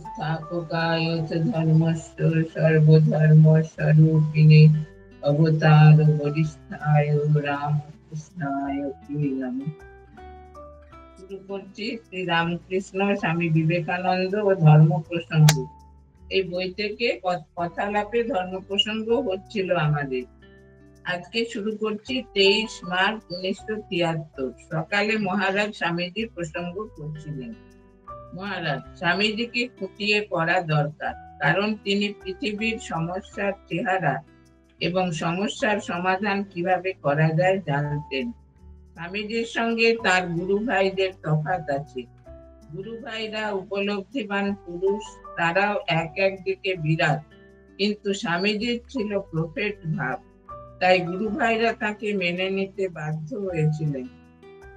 स्थापकाय च धर्मस्य सर्वधर्मस्वरूपिणे अवतार वरिष्ठाय रामकृष्णाय नमः। শুরু করছি শ্রী রামকৃষ্ণ স্বামী বিবেকানন্দ ও ধর্ম প্রসঙ্গ। এই বই থেকে কথালাপে ধর্ম প্রসঙ্গ হচ্ছিল আমাদের। আজকে শুরু করছি 23 মার্চ 1973। সকালে মহারাজ স্বামীজির প্রসঙ্গ করছিলেন। মহারাজ, স্বামীজিকে খুঁটিয়ে পড়া দরকার, কারণ তিনি পৃথিবীর সমস্যার চেহারা এবং সমস্যার সমাধান কিভাবে করা যায় জানতেন। স্বামীজির সঙ্গে তার গুরু ভাইদের তফাৎ আছে। গুরু ভাইরা উপলব্ধিবান পুরুষ, তারাও এক এক দিকে বিরাট, কিন্তু স্বামীজির ছিল প্রফেট ভাব, তাই গুরু ভাইরা তাকে মেনে নিতে বাধ্য হয়েছিলেন।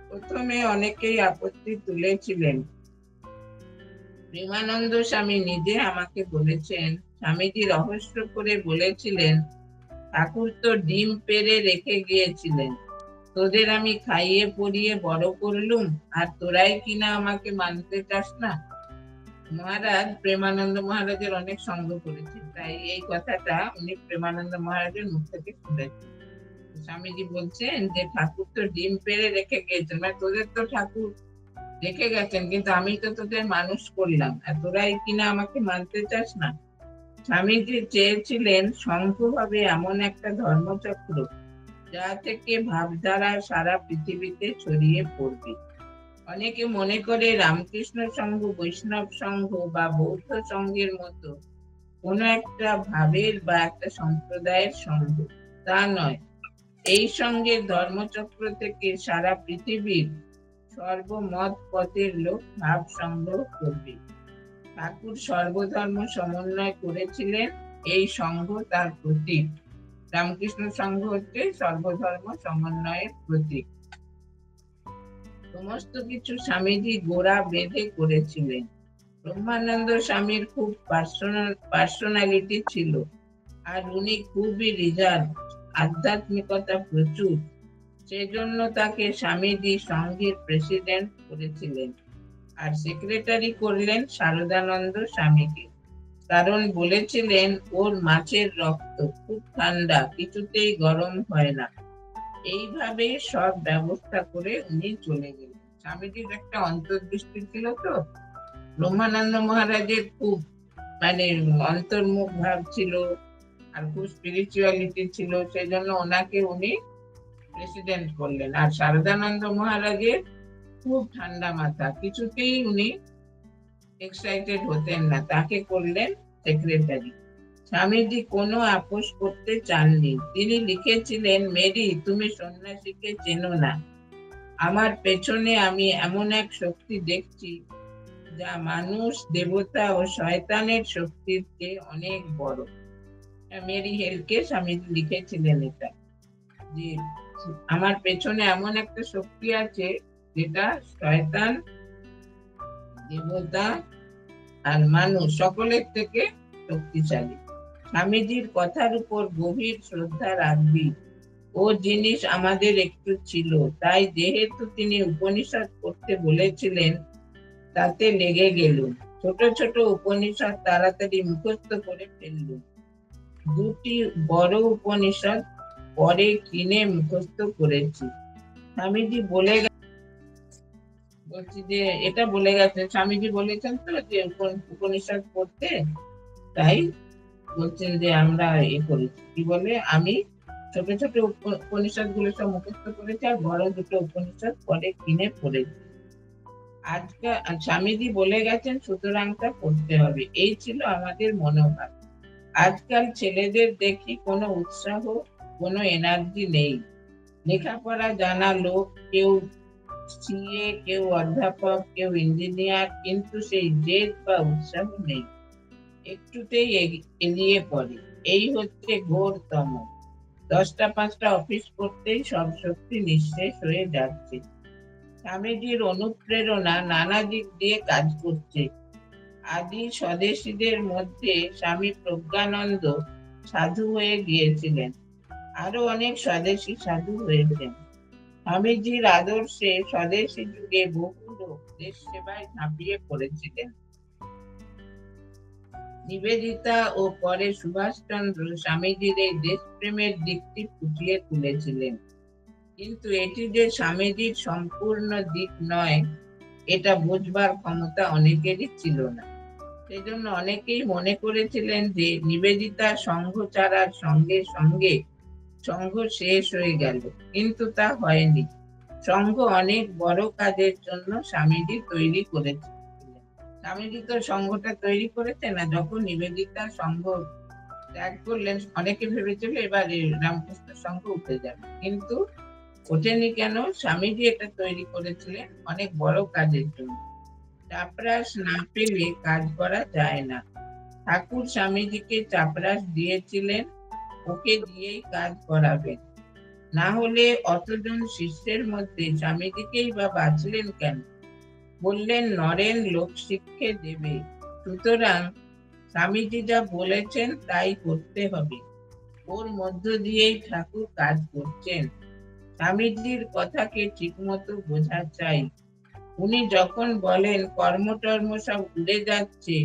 প্রথমে অনেকেই আপত্তি তুলেছিলেন। প্রেমানন্দ স্বামী নিজে আমাকে বলেছেন, স্বামীজি রহস্য করে বলেছিলেন, ঠাকুর তো ডিম পেড়ে রেখে গিয়েছিলেন, তোদের আমি খাইয়ে পরিয়ে বড় করলুম, আর তোরাই কিনা আমাকে মানতে চাস না। মহারাজ প্রেমানন্দ মহারাজের অনেক সঙ্গ করেছেন, তাই এই কথাটা উনি প্রেমানন্দ মহারাজের মুখ থেকে শুনেছেন। স্বামীজি বলছেন যে ঠাকুর তো ডিম পেড়ে রেখে গিয়েছেন, মানে তোদের তো ঠাকুর রেখে গেছেন, কিন্তু আমি তো তোদের মানুষ করলাম, আর তোরাই কিনা আমাকে মানতে চাস না। স্বামীজি চেয়েছিলেন সংঘভাবে এমন একটা ধর্মচক্র যা থেকে ভাবধারা সারা পৃথিবীতে ছড়িয়ে পড়বে। অনেকে মনে করে রামকৃষ্ণ সংঘ, বৈষ্ণব সংঘ বা বৌদ্ধ সংঘের মতো কোন একটা ভাবের বা একটা সম্প্রদায়ের সংঘ। তা নয়, এই সঙ্গের ধর্মচক্র থেকে সারা পৃথিবীর সর্বমত পথের লোক ভাব সংগ্রহ করবে। ঠাকুর সর্বধর্ম সমন্বয় করেছিলেন, এই সংঘ তার প্রতীক। রামকৃষ্ণ সংঘ হচ্ছে সর্বধর্ম সমন্বয়ের প্রতীক। সমস্ত কিছু স্বামীজি গোড়া বেঁধে করেছিলেন। ব্রহ্মানন্দ স্বামীর খুব পার্সোনালিটি ছিল, আর উনি খুবই রিজার্ভ, আধ্যাত্মিকতা প্রচুর। সেজন্য তাকে স্বামীজি সংঘের প্রেসিডেন্ট করেছিলেন, আর সেক্রেটারি করলেন শারদানন্দ স্বামীকে। কারণ বলেছিলেন ওর মাছের রক্ত খুব ঠান্ডা, কিছুতেই গরম হয় না। এইভাবে সব ব্যবস্থা করে উনি চলে গেলেন। স্বামীজির একটা অন্তর্দৃষ্টি ছিল তো। ব্রহ্মানন্দ মহারাজের খুব মানে অন্তর্মুখ ভাব ছিল, আর খুব স্পিরিচুয়ালিটি ছিল, সেই জন্য ওনাকে উনি প্রেসিডেন্ট করলেন। আর শারদানন্দ মহারাজের খুব ঠান্ডা মাথা, কিছুতেই উনি এক্সাইটেড হতেন না, তাকে করলেন সেক্রেটারি। স্বামীজি কোনো আপোষ করতে চাননি। তিনি লিখেছিলেন, মেরি, তুমি সন্ন্যাসীকে চেনো না। আমার পেছনে আমি এমন এক শক্তি দেখছি যা মানুষ, দেবতা ও শয়তানের শক্তির চেয়ে অনেক বড়। মেরি হেলকে স্বামীজি লিখেছিলেন এটা, যে আমার পেছনে এমন একটা শক্তি আছে যেটা শয়তান, দেবতা আর মানুষ সকলের থেকে শক্তিশালী। স্বামীজির কথার উপর গভীর শ্রদ্ধা রাখবি। ও জিনিস আমাদের একটু ছিল, তাই যেহেতু তিনি উপনিষদ পড়তে বলেছিলেন তাতে লেগে গেলুম। ছোট ছোট উপনিষদ তাড়াতাড়ি মুখস্থ করে ফেললুম। দুটি বড় উপনিষদ পরে কিনে মুখস্থ করেছি। স্বামীজি বলছি যে এটা বলে গেছে, স্বামীজি বলেছেন তো যে উপনিষদ পড়তে, তাই বলছেন যে আমরা করেছি, কি বলে, আমি ছোট ছোট উপনিষদ গুলো সব মুখস্থ করেছি, আর বড় দুটো উপনিষদ পরে কিনে পড়েছি। আজকে স্বামীজি বলে গেছেন, সুতরাং তা পড়তে হবে, এই ছিল আমাদের মনোভাব। আজকাল ছেলেদের দেখি কোনো উৎসাহ, কোনো এনার্জি নেই। লেখাপড়া জানা লোক, কেউ সিএ, কেউ অধ্যাপক, কেউ ইঞ্জিনিয়ার, কিন্তু সেই জেদ বা উৎসাহ নেই, একটুতেই এগিয়ে পড়ে। এই হচ্ছে ঘোরতম। 10টা 5টা অফিস করতেই সব শক্তি নিঃশেষ হয়ে যাচ্ছে। স্বামীজির অনুপ্রেরণা নানা দিক দিয়ে কাজ করছে। আদি স্বদেশীদের মধ্যে স্বামী প্রজ্ঞানন্দ সাধু হয়ে গিয়েছিলেন, আরো অনেক স্বদেশী সাধু হয়েছেন। স্বামীজির আদর্শে স্বদেশী যুগে বহু লোক দেশ সেবায় ঝাঁপিয়ে পড়েছিলেন। নিবেদিতা ও পরে সুভাষচন্দ্র স্বামীজির এই দেশপ্রেমের দিকটি ফুটিয়ে তুলেছিলেন, কিন্তু এটি যে স্বামীজির সম্পূর্ণ দিক নয় এটা বুঝবার ক্ষমতা অনেকেরই ছিল না। সেজন্য অনেকেই মনে করেছিলেন যে নিবেদিতা সংঘ ছাড়ার সঙ্গে সঙ্গে সংঘ শেষ হয়ে গেল, কিন্তু তা হয়নি। সংঘ অনেক বড় কাজের জন্য স্বামীজি তৈরি করেছিলেন। স্বামীজি তো সংঘটা তৈরি করেছে না, যখন নিবেদিতা সংঘ ত্যাগ করলেন অনেকে ভেবেছিল এবার রামকৃষ্ণ সংঘ উঠে যাবে, কিন্তু ওঠেনি কেন? স্বামীজি এটা তৈরি করেছিলেন অনেক বড় কাজের জন্য। চাপরাশ না পেলে কাজ করা যায় না। ঠাকুর স্বামীজিকে চাপরাশ দিয়েছিলেন, ওকে দিয়েই কাজ করাবেন, না হলে অতজন শিষ্যের মধ্যে স্বামীজিকেই বা বাঁচলেন কেন? বললেন নরেন লোক শিক্ষে দেবে, সুতরাং স্বামীজি যা বলেছেন তাই করতে হবে। ওর মধ্য দিয়েই ঠাকুর কাজ করছেন। স্বামীজির কথাকে ঠিকমতো বোঝা চাই। উনি যখন বলেন কর্মটর্ম সব উড়ে যাচ্ছে,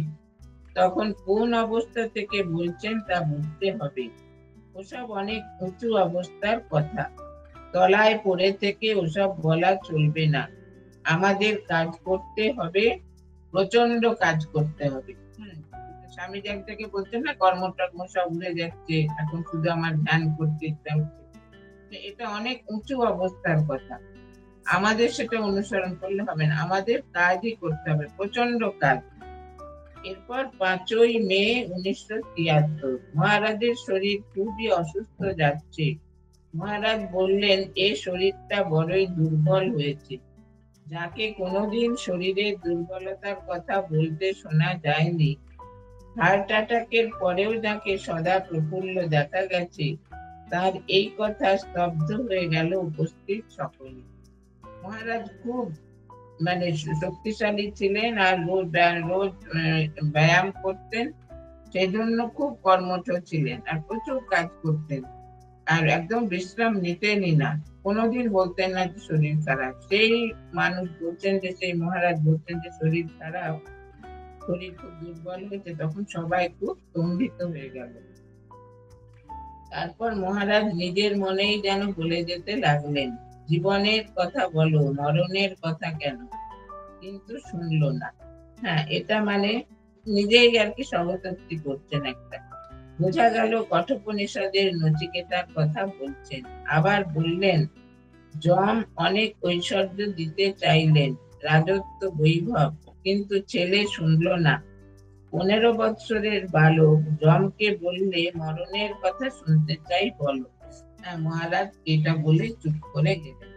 তখন কোন অবস্থা থেকে বলছেন তা বুঝতে হবে। ওসব অনেক উঁচু অবস্থার কথা, তলায় পড়ে থেকে ওসব বলা চলবে না। আমাদের কাজ করতে হবে, প্রচন্ড কাজ করতে হবে। স্বামীজি একটাকে বলছেন না কর্মটর্ম সব উড়ে যাচ্ছে, এখন শুধু আমার ধ্যান করতে ইচ্ছা হচ্ছে। এটা অনেক উঁচু অবস্থার কথা, আমাদের সেটা অনুসরণ করলে হবে না, আমাদের কাজই করতে হবে, প্রচন্ড কাজ। এরপর 5ই মে 1973 মহারাজের শরীর খুবই অসুস্থ যাচ্ছে। মহারাজ বললেন এ শরীরটা বড়ই দুর্বল হয়েছে। যাকে কোনোদিন শরীরের দুর্বলতার কথা বলতে শোনা যায়নি, হার্ট অ্যাটাকের পরেও যাকে সদা প্রফুল্ল দেখা গেছে, তার এই কথা স্তব্ধ হয়ে গেল উপস্থিত সকলে। মহারাজ খুব শক্তিশালী ছিলেন আর রোজ ব্যায়াম করতেন, সেই জন্য খুব কর্মঠ ছিলেন আর প্রচুর কাজ করতেন, আর একদম বিশ্রাম নিতেনই না। কোনোদিন বলতেন না যে শরীর খারাপ। সেই মানুষ বলছেন যে, সেই মহারাজ বলছেন যে শরীর খারাপ, শরীর খুব দুর্বল হয়েছে, তখন সবাই খুব স্তম্ভিত হয়ে গেল। তারপর মহারাজ নিজের মনেই যেন বলে যেতে লাগলেন, জীবনের কথা বলো, মরণের কথা কেন? কিন্তু শুনলো না। হ্যাঁ, এটা নিজেই আর কি স্বগতোক্তি করছেন একটা। বোঝা গেল কঠোপনিষদের নচিকেতার কথা বলছেন। আবার বললেন যম অনেক ঐশ্বর্য দিতে চাইলেন, রাজত্ব বৈভব, কিন্তু ছেলে শুনলো না। 15 বৎসরের বালক যমকে বললে মরণের কথা শুনতে চাই বলো। হ্যাঁ, মহারাজ এটা বলে চুপ করে গেলেন।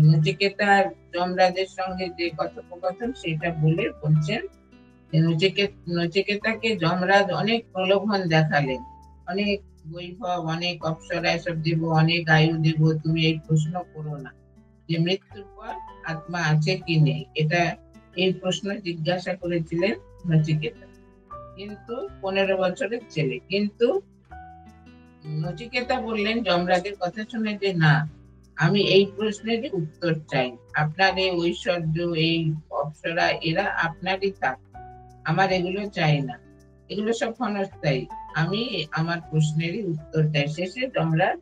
নচিকেতার যমরাজের সঙ্গে যে কথোপকথন সেটা বলে বলছেন নচিকেতাকে যমরাজ অনেক প্রলোভন দেখালেন, অনেক বৈভব, অনেক অপ্সরা এসব দেব, অনেক আয়ু দেব, তুমি এই প্রশ্ন করো না যে মৃত্যুর পর আত্মা আছে কি নেই, এটা এই প্রশ্ন জিজ্ঞাসা করেছিলেন নচিকেতা, কিন্তু 15 বছরের ছেলে। কিন্তু নচিকেতা বললেন যমরাজের কথা শুনে যে না, আমি এই প্রশ্নের উত্তর চাই, আপনার এই ঐশ্বর্য, এই অপ্সরা এরা আপনারই থাক, আমার এগুলো চাই না, এগুলো সব ক্ষণস্থায়ী, আমি আমার প্রশ্নেরই উত্তর চাই। শেষে যমরাজ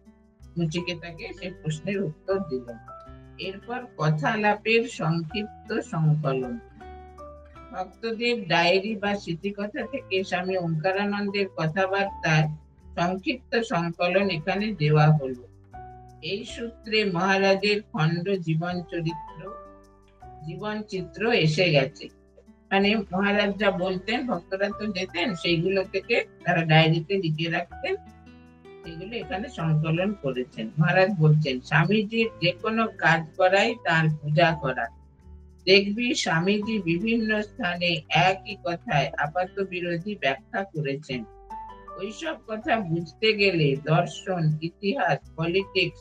নচিকেতাকে সেই প্রশ্নের উত্তর দিলেন। এরপর কথালাপের সংক্ষিপ্ত সংকলন। ভক্তদেব ডায়েরি বা স্মৃতিকথা থেকে স্বামী ওঙ্কারানন্দের কথাবার্তার সংক্ষিপ্ত সংকলন এখানে দেওয়া হলো। এই সূত্রে মহারাজের খণ্ড জীবন চিত্র এসে গেছে। মহারাজ যা বলতেন ভক্তরা তো যেতেন, সেইগুলো থেকে তারা ডায়েরিতে লিখে রাখতেন, সেগুলো এখানে সংকলন করেছেন। মহারাজ বলছেন স্বামীজির যে কোনো কাজ করাই তার পূজা করা। দেখবি স্বামীজি বিভিন্ন স্থানে একই কথায় আপাত বিরোধী ব্যাখ্যা করেছেন। ওইসব কথা বুঝতে গেলে দর্শন, ইতিহাস, পলিটিক্স,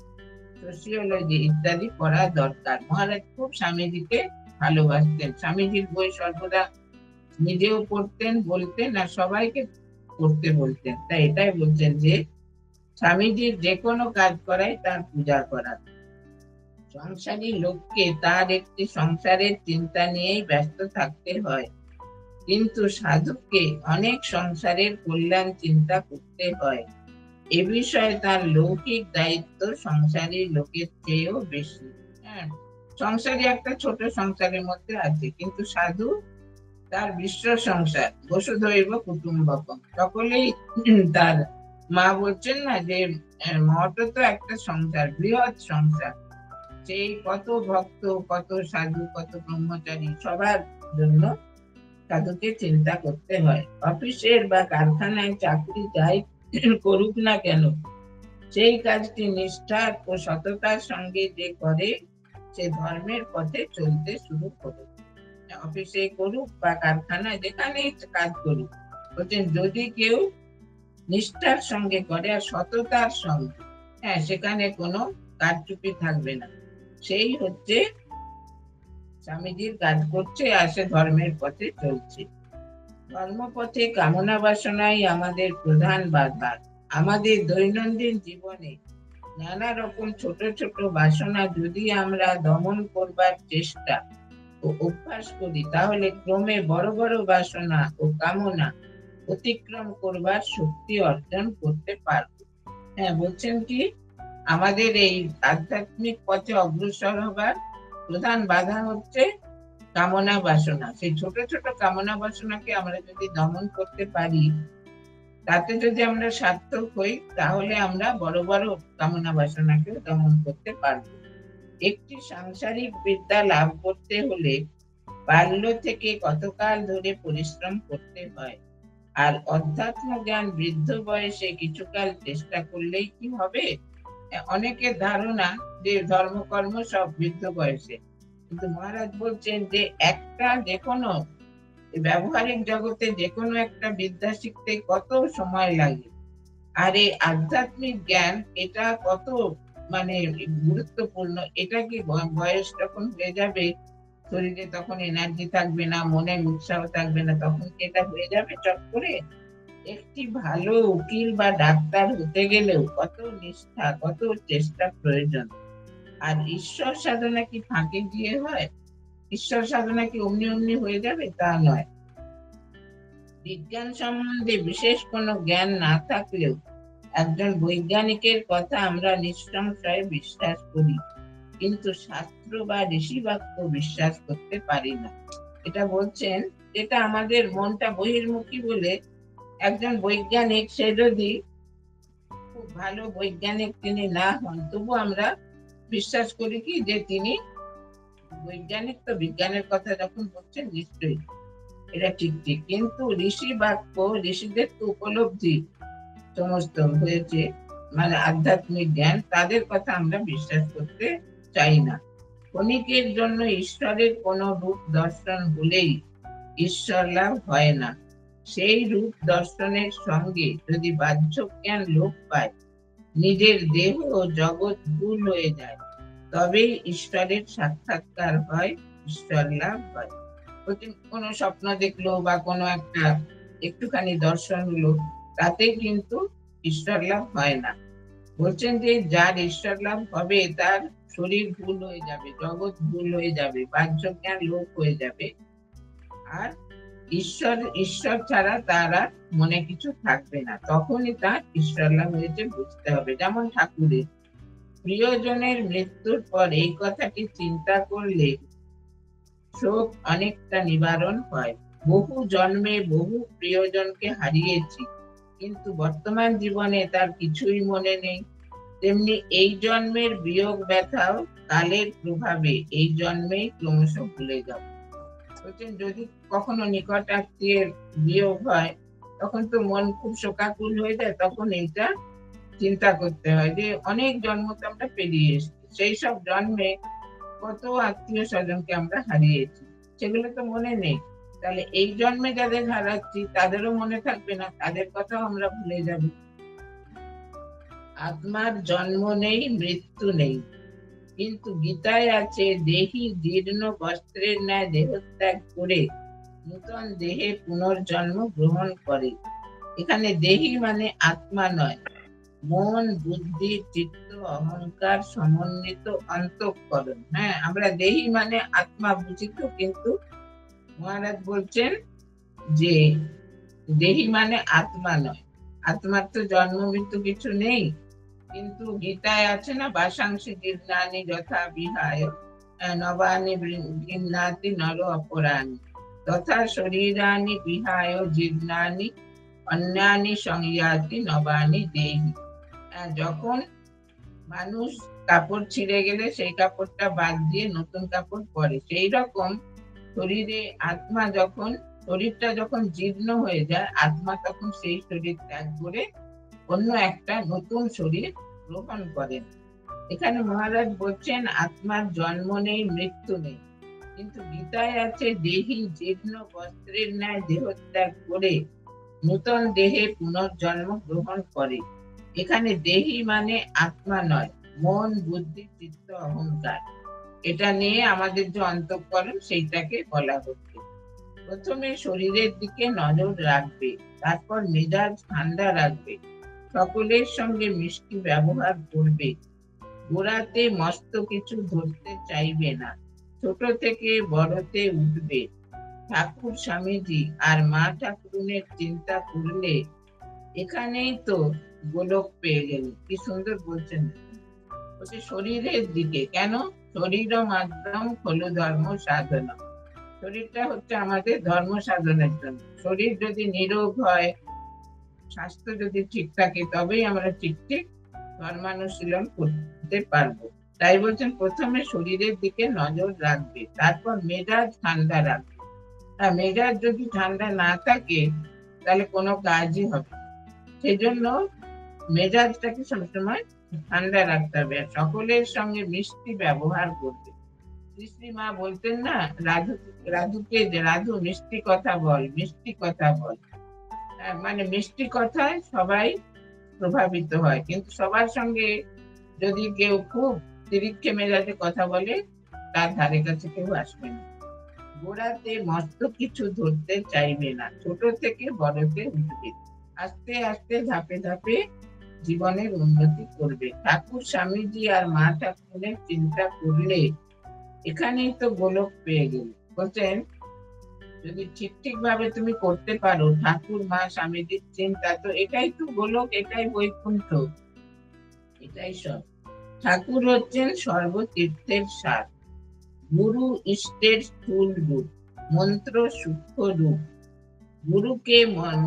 সোশিওলজি ইত্যাদি পড়া দরকার। মহারাজ খুব স্বামীজিকে ভালোবাসতেন, স্বামীজির বই সর্বদা নিজেও পড়তেন, বলতেন আর সবাইকে পড়তে বলতেন। তাই এটাই বলছেন যে স্বামীজির যে কোনো কাজ করাই তার পূজা করা। সংসারী লোককে তার একটি সংসারের চিন্তা নিয়েই ব্যস্ত থাকতে হয়, কিন্তু সাধককে অনেক সংসারের কল্যাণ চিন্তা করতে হয়। এ বিষয়ে তার লৌকিক দায়িত্ব সংসারী লোকের চেয়েও বেশি। হ্যাঁ, সংসারী একটা ছোট সংসারের মধ্যে আছে, কিন্তু সাধু তার বিশ্ব সংসার, বসুধৈব কুটুম্বকম, সকলেই তার। মা বলছেন না যে মঠ তো একটা সংসার, বৃহৎ সংসার, সেই কত ভক্ত, কত সাধু, কত ব্রহ্মচারী, সবার জন্য সাধুকে চিন্তা করতে হয়। অফিসের বা কারখানায় চাকরি যাই করুক না কেন, সেই কাজটি নিষ্ঠা ও সততার সঙ্গে যে করে, সে ধর্মের পথে চলতে শুরু করে। অফিসে করুক বা কারখানায় যেখানেই কাজ করুক, বলছেন যদি কেউ নিষ্ঠার সঙ্গে করে আর সততার সঙ্গে, হ্যাঁ, সেখানে কোনো কারচুপি থাকবে না, সেই হচ্ছে স্বামীজির কাজ করছে আর সে ধর্মের পথে চলছে। ধর্মপথে কামনা বাসনাই আমাদের প্রধান বাধা। আমাদের দৈনন্দিন জীবনে নানা রকম ছোট ছোট বাসনা যদি আমরা দমন করবার চেষ্টা ও অভ্যাস করি, তাহলে ক্রমে বড় বড় বাসনা ও কামনা অতিক্রম করবার শক্তি অর্জন করতে পারব। হ্যাঁ, বলছেন কি, আমাদের এই আধ্যাত্মিক পথে অগ্রসর হবার প্রধান বাধা হচ্ছে কামনা বাসনা। সেই ছোট ছোট কামনা বাসনাকে আমরা যদি দমন করতে পারি, তাতে যদি আমরা সার্থক হই, তাহলে আমরা বড় বড় কামনা বাসনাকে দমন করতে পারব। একটি সাংসারিক বিদ্যা লাভ করতে হলে বাল্য থেকে কতকাল ধরে পরিশ্রম করতে হয়, আর অধ্যাত্ম জ্ঞান বৃদ্ধ বয়সে কিছুকাল চেষ্টা করলেই কি হবে? অনেকের ধারণা যে ধর্মকর্ম সব বৃদ্ধ বয়সে, কিন্তু মহারাজ বলছেন যে একটা যে কোনো ব্যবহারিক জগতে যে কোনো একটা বিদ্যা শিখতে কত সময় লাগে, আর এই আধ্যাত্মিক জ্ঞান এটা কত মানে গুরুত্বপূর্ণ। এটা কি বয়স যখন হয়ে যাবে, শরীরে তখন এনার্জি থাকবে না, মনে উৎসাহ থাকবে না, তখন কি এটা হয়ে যাবে চট করে? একটি ভালো উকিল বা ডাক্তার হতে গেলেও কত নিষ্ঠা, কত চেষ্টা প্রয়োজন। আর ঈশ্বর সাধনা কি ফাঁকে গিয়ে হয়? ঈশ্বর সাধনা কি অমনি অমনি হয়ে যাবে? তা নয়। বিজ্ঞান সম্বন্ধে বিশেষ কোনো জ্ঞান না থাকলেও একজন বৈজ্ঞানিকের কথা আমরা নিঃসংশয়ে বিশ্বাস করি, কিন্তু শাস্ত্র বা ঋষি বাক্য বিশ্বাস করতে পারি না। এটা বলছেন, যেটা আমাদের মনটা বহির্মুখী বলে একজন বৈজ্ঞানিক, সে যদি খুব ভালো বৈজ্ঞানিক তিনি না হন, তবু আমরা বিশ্বাস করি কি যে তিনি বৈজ্ঞানিক, তো বিজ্ঞানের কথা যখন বলছেন নিশ্চয়ই এটা ঠিক ঠিক। কিন্তু ঋষি বাক্য, ঋষিদের তো উপলব্ধি সমস্ত হয়েছে, মানে আধ্যাত্মিক জ্ঞান, তাদের কথা আমরা বিশ্বাস করতে চাই না। ক্ষণিকের জন্য ঈশ্বরের কোন রূপ দর্শন হলেই ঈশ্বর লাভ হয় না। সেই রূপ দর্শনের সঙ্গে যদি বাহ্য জ্ঞান লোপ পায়, নিজের দেহ ও জগৎ ভুল হয়ে যায়, তবেই ঈশ্বরের সাক্ষাৎকার হয়, ঈশ্বর লাভ হয়। কোনো স্বপ্ন দেখলো বা কোনো একটা একটুখানি দর্শন হলো, তাতে কিন্তু ঈশ্বর লাভ হয় না। বলছেন যে যার ঈশ্বর লাভ হবে, তার শরীর ভুল হয়ে যাবে, জগৎ ভুল হয়ে যাবে, বাহ্য জ্ঞান লোপ হয়ে যাবে, আর ঈশ্বর ঈশ্বর ছাড়া তার আর মনে কিছু থাকবে না, তখনই তার ঈশ্বর লাভ হয়েছে বুঝতে হবে। যেমন ঠাকুরের প্রিয়জনের মৃত্যুর পর এই কথাটি চিন্তা করলে শোক অনেকটা নিবারণ হয়। বহু জন্মে বহু প্রিয়জনকে হারিয়েছি, কিন্তু বর্তমান জীবনে তার কিছুই মনে নেই। তেমনি এই জন্মের বিয়োগ ব্যথাও কালের প্রভাবে এই জন্মেই ক্রমশ ভুলে যাব। বলছেন যদি কখনো নিকট আত্মীয়ের বিয়োগ হয়, তখন তো মন খুব শোকাকুল হয়ে যায়, তখন এইটা চিন্তা করতে হয় যে অনেক জন্ম তো আমরা পেরিয়ে এসেছি, সেই সব জন্মে কত আত্মীয় স্বজনকে আমরা হারিয়েছি, সেগুলো তো মনে নেই। তাহলে এই জন্মে যাদের হারাচ্ছি তাদেরও মনে থাকবে না, তাদের কথাও আমরা ভুলে যাব। আত্মার জন্ম নেই, মৃত্যু নেই, কিন্তু গীতায় আছে দেহি জীর্ণ বস্ত্রের ন্যায় দেহত্যাগ করে নূতন দেহে পুনর্জন্ম গ্রহণ করে। এখানে দেহি মানে আত্মা নয়, মন, বুদ্ধি, চিত্ত, অহংকার সমন্বিত অন্তঃকরণ। হ্যাঁ, আমরা দেহি মানে আত্মা বুঝি তো, কিন্তু মহারাজ বলছেন যে দেহি মানে আত্মা নয়। আত্মার তো জন্ম মৃত্যু কিছু নেই, কিন্তু গীতায় আছে না, বাসাংশি জীর্ণানি যথা বিহায় নবানি গৃহ্ণাতি নর অপরাণি তথা শরীরানি বিহায় জীর্ণানি অন্যানি সংয়াতি নবানি দেহি। যখন মানুষ কাপড় ছিঁড়ে গেলে সেই কাপড়টা বাদ দিয়ে নতুন কাপড় পরে, সেই রকম শরীরে আত্মা যখন, শরীরটা যখন জীর্ণ হয়ে যায়, আত্মা তখন সেই শরীর ত্যাগ করে অন্য একটা নতুন শরীর গ্রহণ করেন। এখানে মহারাজ বলছেন আত্মার জন্ম নেই, মৃত্যু নেই, কিন্তু গীতায় আছে দেহি জীর্ণ বস্ত্রের ন্যায় দেহত্যাগ করে নূতন দেহে পুনর্জন্ম গ্রহণ করে। এখানে দেহি মানে আত্মা নয়, মন, বুদ্ধি, চিত্ত, অহংকার, এটা নিয়ে আমাদের যে অন্তঃকরণ সেইটাকে বলা হচ্ছে। প্রথমে শরীরের দিকে নজর রাখবে, তারপর মেজাজ ঠান্ডা রাখবে, সকলের সঙ্গে মিষ্টি ব্যবহার করবে, গোড়াতে মস্ত কিছু ধরতে চাইবে না, ছোট থেকে বড়তে উঠবে। ঠাকুর স্বামীজি আর মা ঠাকুরুনের চিন্তা করলে এখানেই তো গোলক পেয়ে গেল। কি সুন্দর বলছেন, বলছে শরীরের দিকে কেন? শরীর মাধ্যম খলু ধর্ম সাধনা। শরীরটা হচ্ছে আমাদের ধর্ম সাধনের জন্য। শরীর যদি নিরোগ হয়, স্বাস্থ্য যদি ঠিক থাকে, তবেই আমরা ঠিক ঠিক ধর্মানুশীলন করতে পারবো। তাই বলছেন প্রথমে শরীরের দিকে নজর রাখবে, তারপর মেজাজ ঠান্ডা রাখবে। মেজাজ যদি ঠান্ডা না থাকে তাহলে কোনো কাজই হবে না। সেই জন্য মেজাজটাকে সবসময় ঠান্ডা রাখতে হবে, সকলের সঙ্গে মিষ্টি ব্যবহার করবে। শ্রী মা বলতেন না রাধুকে, যে রাধু মিষ্টি কথা বল, মিষ্টি কথা বল। মানে মিষ্টি কথায় সবাই প্রভাবিত হয়, কিন্তু সবার সঙ্গে যদি কেউ খুব তিরিক্ষে মেজাজে কথা বলে, তার ধারে কাছে কেউ আসবে না। গোড়াতে মস্ত কিছু ধরতে চাইবে না, ছোট থেকে বড়তে উঠবে, আস্তে আস্তে ধাপে ধাপে জীবনের উন্নতি করবে। ঠাকুর স্বামীজি আর মা ঠাকুরের চিন্তা করলে এখানেই তো গোলক পেয়ে গেল। বলছেন যদি ঠিক ঠিক ভাবে তুমি করতে পারো ঠাকুর মা স্বামীজির চিন্তা, তো এটাই তো গোলক, এটাই বৈকুণ্ঠ, এটাই সব। ঠাকুর হচ্ছেন সর্বতীর্থের সার, গুরু ইষ্টের স্থূল রূপ, মন্ত্র সূক্ষ্ম রূপ। গুরুকে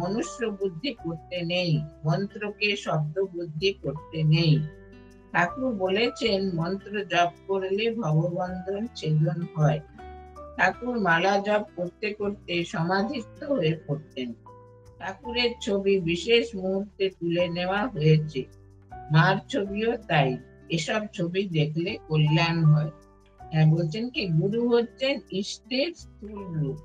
মনুষ্য বুদ্ধি করতে নেই, মন্ত্রকে শব্দ বুদ্ধি করতে নেই। ঠাকুর বলেছেন মন্ত্র জপ করলে ভববন্ধন ছেদন হয়। ঠাকুর মালা জপ করতে করতে সমাধিস্থ হয়ে পড়তেন। ঠাকুরের ছবি বিশেষ মুহূর্তে তুলে নেওয়া হয়েছে, মার ছবিও তাই। এসব ছবি দেখলে কল্যাণ হয়। বলছেন কি গুরু হচ্ছেন ইষ্টের স্থূল রূপ,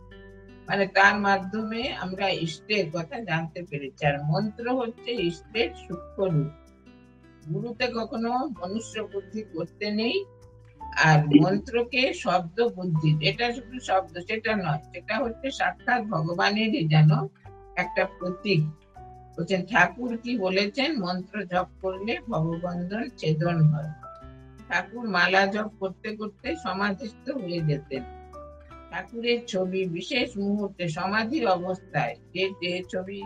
মানে তার মাধ্যমে আমরা ইষ্টের কথা জানতে পেরেছি, আর মন্ত্র হচ্ছে ইষ্টের সূক্ষ্ম রূপ। গুরুতে কখনো মনুষ্য বুদ্ধি করতে নেই, আর মন্ত্রকে শব্দ বুদ্ধি, এটা শুধু শব্দ সেটা নয়, সেটা হচ্ছে সাক্ষাৎ ভগবানেরই যেন একটা প্রতীক। বলছেন ঠাকুর কি বলেছেন, মন্ত্র জপ করলে ভববন্ধন ছেদন হয়। ঠাকুর মালা জপ করতে করতে সমাধিস্থ হয়ে যেতেন। ঠাকুরের ছবি বিশেষ মুহূর্তে সমাধি অবস্থায়, যে ছবি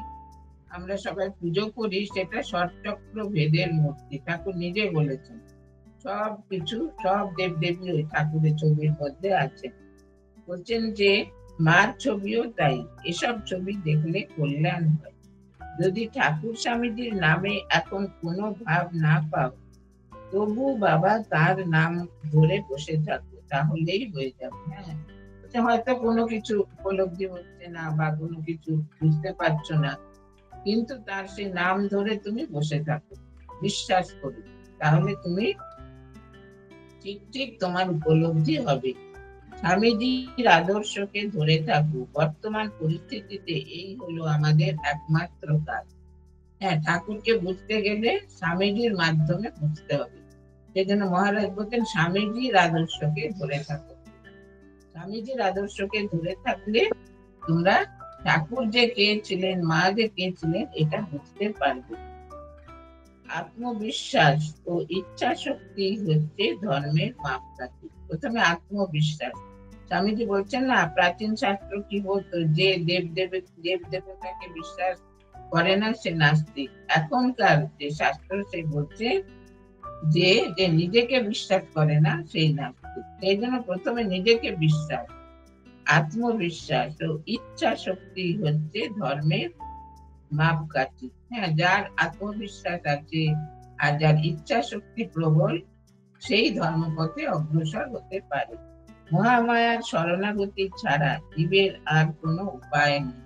আমরা সবাই পুজো করি, সেটা ষটচক্র ভেদের মূর্তি। ঠাকুর নিজে বলেছেন সব কিছু, সব দেব দেবী ওই ঠাকুরের ছবির মধ্যে আছে। বলছেন যে মার ছবিও তাই, এসব ছবি দেখলে কল্যাণ হয়। যদি ঠাকুর স্বামীজির নামে এখন কোনো ভাব না পাও, তবু বাবা তার নাম ধরে বসে থাকো, তাহলেই হয়ে যাবে। হ্যাঁ, হয়তো কোনো কিছু উপলব্ধি হচ্ছে না বা কোনো কিছু বুঝতে পারছো না, কিন্তু তার সেই নাম ধরে তুমি বসে থাকো, বিশ্বাস করো, তাহলে তুমি ঠিক ঠিক তোমার উপলব্ধি হবে। স্বামীজির আদর্শকে ধরে থাকো, বর্তমান পরিস্থিতিতে এই হলো আমাদের একমাত্র কাজ। হ্যাঁ, ঠাকুরকে বুঝতে গেলে স্বামীজির মাধ্যমে বুঝতে হবে। সেজন্য মহারাজ বলতেন স্বামীজির আদর্শকে ধরে থাকো। স্বামীজির আদর্শকে ধরে থাকলে তোমরা ঠাকুর যে কে ছিলেন, মা যে কে ছিলেন, এটা বুঝতে পারবে। আত্মবিশ্বাস ও ইচ্ছা শক্তি হচ্ছে ধর্মের মাপকাঠি। প্রথমে আত্মবিশ্বাস। স্বামীজি বলছেন না, প্রাচীন শাস্ত্র কি বলতো, যে দেব দেবতাকে বিশ্বাস করে না সে নাস্তিক। এখনকার যে শাস্ত্র সে বলছে যে যে নিজেকে বিশ্বাস করে না সেই নাস্তিক। সেই জন্য প্রথমে নিজেকে বিশ্বাস, আত্মবিশ্বাস ও ইচ্ছা শক্তি হচ্ছে ধর্মের মাপকাঠি। হ্যাঁ, যার আত্মবিশ্বাস আছে আর যার ইচ্ছা শক্তি প্রবল, সেই ধর্মপথে অগ্রসর হতে পারে। মহামায়ার শরণাগতি ছাড়া জীবের আর কোনো উপায় নেই।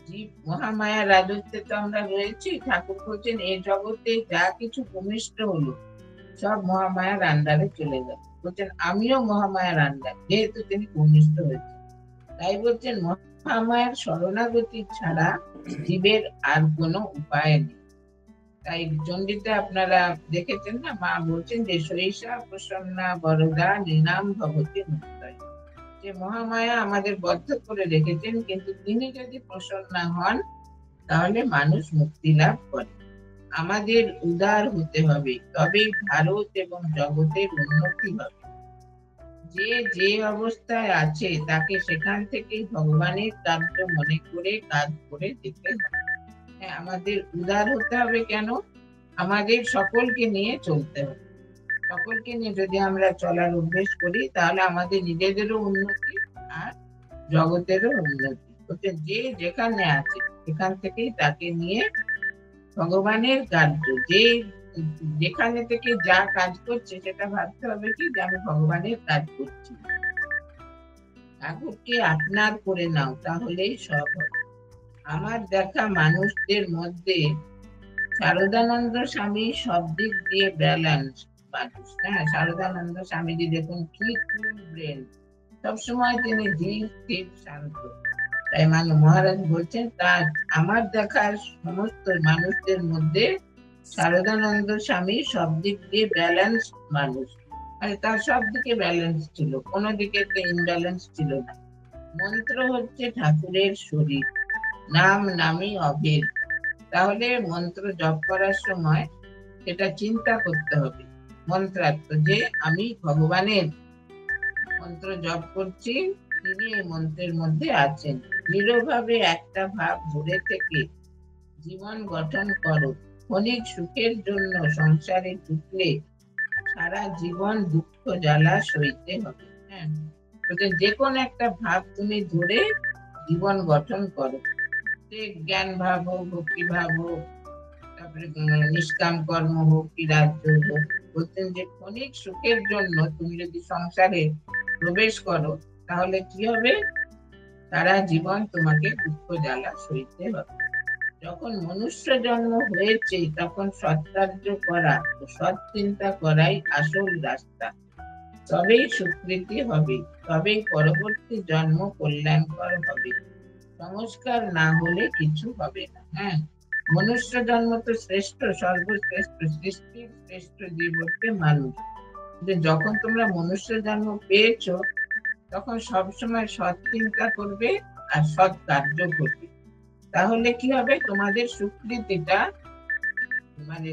জীব মহামায়ার রাজত্বে তো আমরা রয়েছি। ঠাকুর বলছেন এ জগতে যা কিছু ভূমিষ্ঠ হলো সব মহামায়ার আন্ডারে চলে গেল। বলছেন আমিও মহামায়ার আন্ডার, যেহেতু তিনি ভূমিষ্ঠ হয়েছেন। তাই বলছেন মহামায়ার শরণাগতি ছাড়া জীবের আর কোনো উপায় নেই। তাই চণ্ডীতে আপনারা দেখেছেন না, মা বলছেন যে সৈষা প্রসন্না বরদা নিনাম ভবতি মুক্তায়, যে মহামায়া আমাদের বদ্ধ করে রেখেছেন, কিন্তু তিনি যদি প্রসন্না হন তাহলে মানুষ মুক্তি লাভ করে। আমাদের উদার হতে হবে, তবেই ভারত এবং জগতের উন্নতি হবে। যে যে অবস্থায় আছে তাকে সেখান থেকেই ভগবানের কার্য মনে করে কাজ করে যেতে হবে। হ্যাঁ, আমাদের উদার হতে হবে কেন? আমাদের সকলকে নিয়ে চলতে হবে। সকলকে নিয়ে যদি আমরা চলার অভ্যেস করি তাহলে আমাদের নিজেদেরও উন্নতি আর জগতেরও উন্নতি। যে যেখানে আছে সেখান থেকেই তাকে নিয়ে ভগবানের কার্য, যে যেখানে থেকে যা কাজ করছে সেটা ভাবতে হবে কি যে আমি ভগবানের কাজ করছি। ঠাকুরকে আপনার করে নাও, তাহলেই সব হবে। আমার দেখা মানুষদের মধ্যে শারদানন্দ স্বামী সব দিক দিয়ে ব্যালেন্স মানুষ। হ্যাঁ, শারদানন্দ স্বামীজি দেখুন কি কুল ব্রেন, সবসময় তিনি ধীর স্থির শান্ত। তাই মহারাজ বলছেন তার আমার দেখার সমস্ত মানুষদের মধ্যে শারদানন্দ স্বামী সব দিক দিয়ে ব্যালেন্স মানুষ। মানে তার সব দিকে ব্যালেন্স ছিল, কোনো দিকে ইমব্যালেন্স ছিল না। মন্ত্র হচ্ছে ঠাকুরের শরীর, নাম নামই অভেদ। তাহলে মন্ত্র জপ করার সময় সেটা চিন্তা করতে হবে মন্ত্রার্থ, যে আমি ভগবানের মন্ত্র জপ করছি, তিনি এই মন্ত্রের মধ্যে আছেন। দৃঢ়ভাবে একটা ভাব ধরে থেকে জীবন গঠন করো। ক্ষণিক সুখের জন্য সংসারে ঢুকলে সারা জীবন দুঃখ জ্বালা সইতে হবে। হ্যাঁ, যে কোনো একটা ভাব তুমি ধরে জীবন গঠন করো। সে জ্ঞান ভাব হোক, ভক্তি ভাব হোক, তারপরে নিষ্কাম কর্ম হোক কি রাজ্য হোক। বলছেন যে ক্ষণিক সুখের জন্য তুমি যদি সংসারে প্রবেশ করো তাহলে কি হবে? সারা জীবন তোমাকে দুঃখ জ্বালা সইতে হবে। যখন মনুষ্য জন্ম হয়েছে তখন সৎকার্য করা ও সৎ চিন্তা করাই আসল রাস্তা। তবেই স্বীকৃতি হবে, তবেই পরবর্তী জন্ম কল্যাণকর হবে। সংস্কার না হলে কিছু হবে না। হ্যাঁ, মনুষ্য জন্ম তো শ্রেষ্ঠ, সর্বশ্রেষ্ঠ, সৃষ্টির শ্রেষ্ঠ জীব হচ্ছে মানুষ। যখন তোমরা মনুষ্য জন্ম পেয়েছো তখন সবসময় সৎ চিন্তা করবে আর সৎ কার্য করবে। তাহলে কি হবে? তোমাদের স্বীকৃতিটা মানে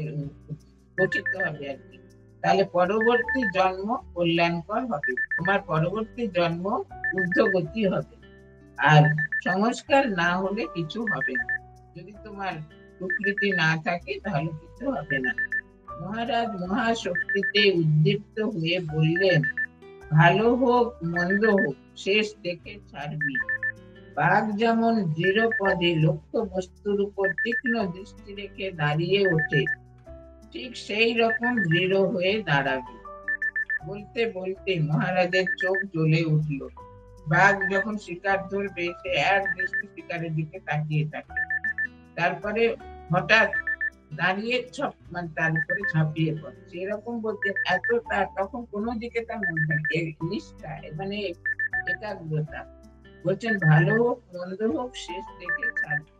গঠিত হবে আর কি। তাহলে পরবর্তী জন্ম কল্যাণকর হবে, তোমার পরবর্তী জন্ম ঊর্ধ্বগতি হবে। আর সংস্কার না হলে কিছু হবে না। যদি তোমার প্রকৃতি না থাকে তাহলে কিছু হবে না। মহারাজ মহাশক্তিতে উদ্দীপ্ত হয়ে বললেন, ভালো হোক মন্দ হোক শেষ দেখে ছাড়বি। বাঘ যেমন দৃঢ় পদে লক্ষ্য বস্তুর উপর তীক্ষ্ণ দৃষ্টি রেখে দাঁড়িয়ে ওঠে, ঠিক সেই রকম দৃঢ় হয়ে দাঁড়াবে। বলতে বলতে মহারাজের চোখ জ্বলে উঠল। বাঘ যখন শিকার ধরবে সে এক দৃষ্টি শিকারের দিকে তাকিয়ে থাকে, তারপরে হঠাৎ দাঁড়িয়ে তার উপরে ঝাঁপিয়ে পড়ে। সেরকম বলতে এত তার তখন কোনো দিকে তার মন থাকে নিষ্ঠা, মানে একাগ্রতা। বলছেন ভালো হোক মন্দ হোক শেষ দেখে ছাড়বে।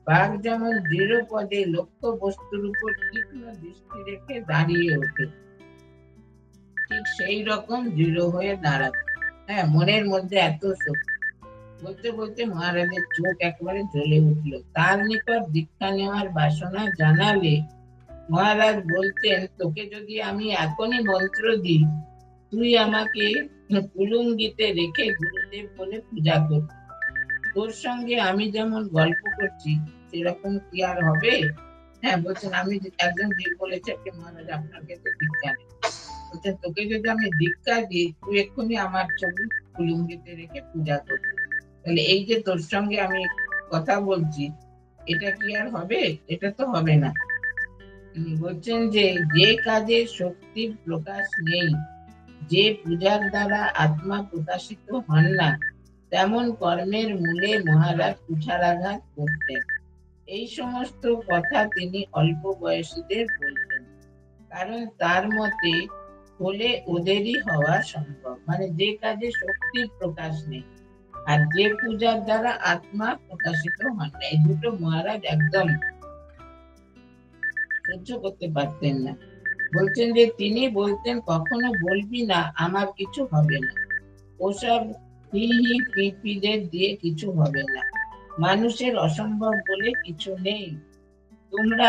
বাঘ যেমন দৃঢ় পদে লক্ষ্য বস্তুর উপর তীক্ষ্ণ দৃষ্টি রেখে দাঁড়িয়ে ওঠে, ঠিক সেই রকম দৃঢ় হয়ে দাঁড়াবে। হ্যাঁ, মনের মধ্যে এত শক্তি। বলতে বলতে মহারাজের চোখ একেবারে জ্বলে উঠল। তার নিকট দীক্ষা নেওয়ার বাসনা জানালে মহারাজ বলতেন, তোকে যদি আমি এখনই মন্ত্র দিই, তুই আমাকে কুলুঙ্গিতে রেখে গুরুদেব বলে পূজা করবি। তোর সঙ্গে আমি যেমন গল্প করছি সেরকম কি আর হবে? হ্যাঁ, বলছেন আমি একজন দেব বলেছে কি মহারাজ আপনার কাছে দীক্ষা নেই। বলছেন তোকে যদি আমি দীক্ষা দিই, তুই এক্ষুনি আমার ছবি কুলুঙ্গিতে রেখে পূজা করবি। তাহলে এই যে তোর সঙ্গে আমি কথা বলছি, এটা কি আর হবে? এটা তো হবে না। তিনি বলছেন যে যে কাজে শক্তির প্রকাশ নেই, যে পূজার দ্বারা আত্মা প্রকাশিত হন না, তেমন কর্মের মূলে মহারাজ কুঠারাঘাত করতেন। এই সমস্ত কথা তিনি অল্প বয়সীদের বলতেন, কারণ তার মতে হলে ওদেরই হওয়া সম্ভব। মানে যে কাজে শক্তির প্রকাশ নেই আর যে পূজার দ্বারা আত্মা প্রকাশিত হন না, এই দুটো মহারাজ একদম সহ্য করতে পারতেন না। বলছেন যে তিনি বলতেন কখনো বলবি না আমার কিছু হবে না, ওসব হি হি পিপিদের দিয়ে কিছু হবে না, মানুষের অসম্ভব বলে কিছু নেই। তোমরা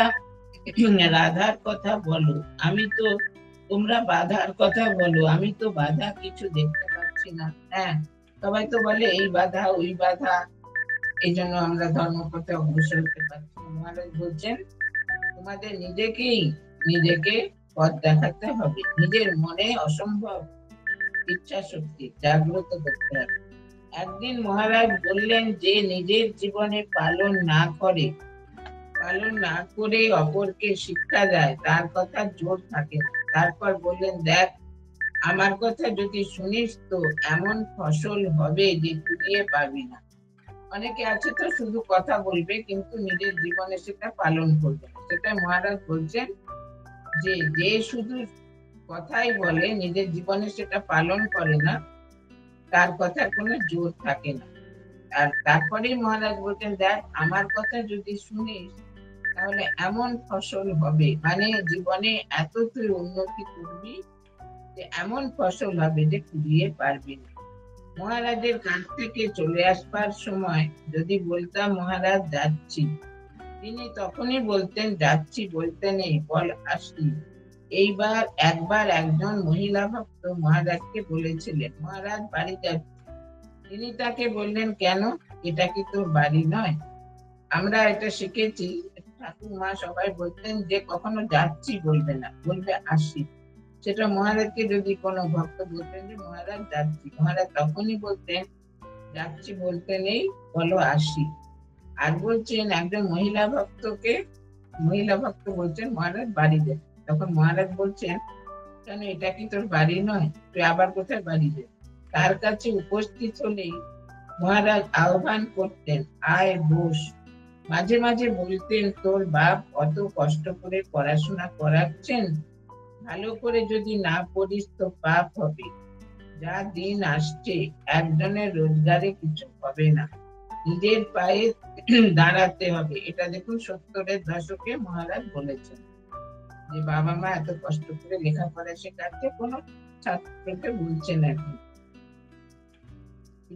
রাধার কথা বলো, আমি তো তোমরা বাধার কথা বলো, আমি তো বাধা কিছু দেখতে পাচ্ছি না। হ্যাঁ, সবাই তো বলে এই বাধা ওই বাধা, এই জন্য আমরা ধর্মপথে অগ্রসর হতে পারছি না। মহারাজ বলছেন তোমাদের নিজেকে পথ দেখাতে হবে, নিজের মনে অসম্ভব ইচ্ছা শক্তি জাগ্রত করতে হবে। একদিন মহারাজ বললেন যে নিজের জীবনে পালন না করে অপরকে শিক্ষা দেয় তার কথা জোর থাকে না। তারপর বললেন, দেখ আমার কথা যদি শুনিস তো এমন ফসল হবে যে কুড়িয়ে পাবি না। অনেকে আছে তো শুধু কথা বলবে কিন্তু নিজের জীবনে সেটা পালন করবে না। সেটা মহারাজ বলছেন যে যে শুধু কথাই বলে নিজের জীবনে সেটা পালন করে না, তার কথার কোনো জোর থাকে না। আর তারপরেই মহারাজ বলছেন, দেখ আমার কথা যদি শুনিস তাহলে এমন ফসল হবে, মানে জীবনে এত তুই উন্নতি করবি যে এমন ফসল হবে যে কুড়িয়ে পারবি না। মহারাজের কাছ থেকে চলে আসবার সময় যদি বলতাম মহারাজ যাচ্ছি, তিনি তখনই বলতেন যাচ্ছি বলতে নেই, বল আসি। একবার একজন মহিলা ভক্ত মহারাজকে বলেছিলেন মহারাজ বাড়ি যাচ্ছি। তিনি তাকে বললেন, কেন, এটা কি তোর বাড়ি নয়? আমরা এটা শিখেছি, ঠাকুমা সবাই বলতেন যে কখনো যাচ্ছি বলবে না, বলবে আসি। সেটা মহারাজকে যদি কোনো ভক্ত বলতেন যে মহারাজ যাচ্ছি, মহারাজ তখনই বলতেন যাচ্ছি বলতে নেই, বলো আসি। আর বলছেন একজন মহিলা ভক্ত বলছেন মহারাজ বাড়ি যান। তখন মহারাজ বলছেন, কেন এটা কি তোর বাড়ি নয়, তুই আবার কোথায় বাড়ি যাবি? তার কাছে উপস্থিত হলেই মহারাজ আহ্বান করতেন, আয় বস। মাঝে মাঝে বলতেন, তোর বাপ অত কষ্ট করে পড়াশোনা করাচ্ছেন, ভালো করে যদি না পড়িস তো পাপ হবে। যা দিন আসছে একজনের রোজগারে কিছু হবে না, নিজের পায়ে দাঁড়াতে হবে। এটা দেখুন 70-এর দশকে মহারাজ বলেছেন যে বাবা মা এত কষ্ট করে লেখাপড়া শেখাচ্ছে, কোনো ছাত্রকে বলছেন আর কি,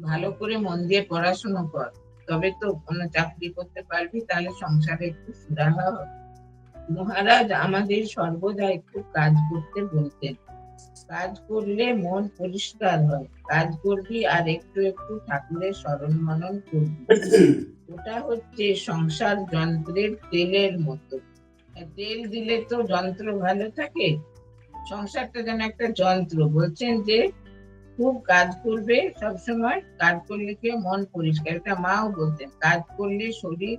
ভালো করে মন দিয়ে পড়াশোনা কর, তবে তো কোনো চাকরি করতে পারবি, তাহলে সংসারে একটু সুরাহা হবে। মহারাজ আমাদের সর্বদা একটু কাজ করতে বলতেন, কাজ করলে মন পরিষ্কার হয়, কাজ করবি আর একটু একটু ঠাকুরের স্মরণ মনন করবি, ওটা হচ্ছে সংসার যন্ত্রের তেলের মতো। তেল দিলে তো যন্ত্র ভালো থাকে, সংসারটা যেন একটা যন্ত্র। বলছেন যে খুব কাজ করবে, সবসময় কাজ করলে কি মন পরিষ্কার। এটা মাও বলতেন, কাজ করলে শরীর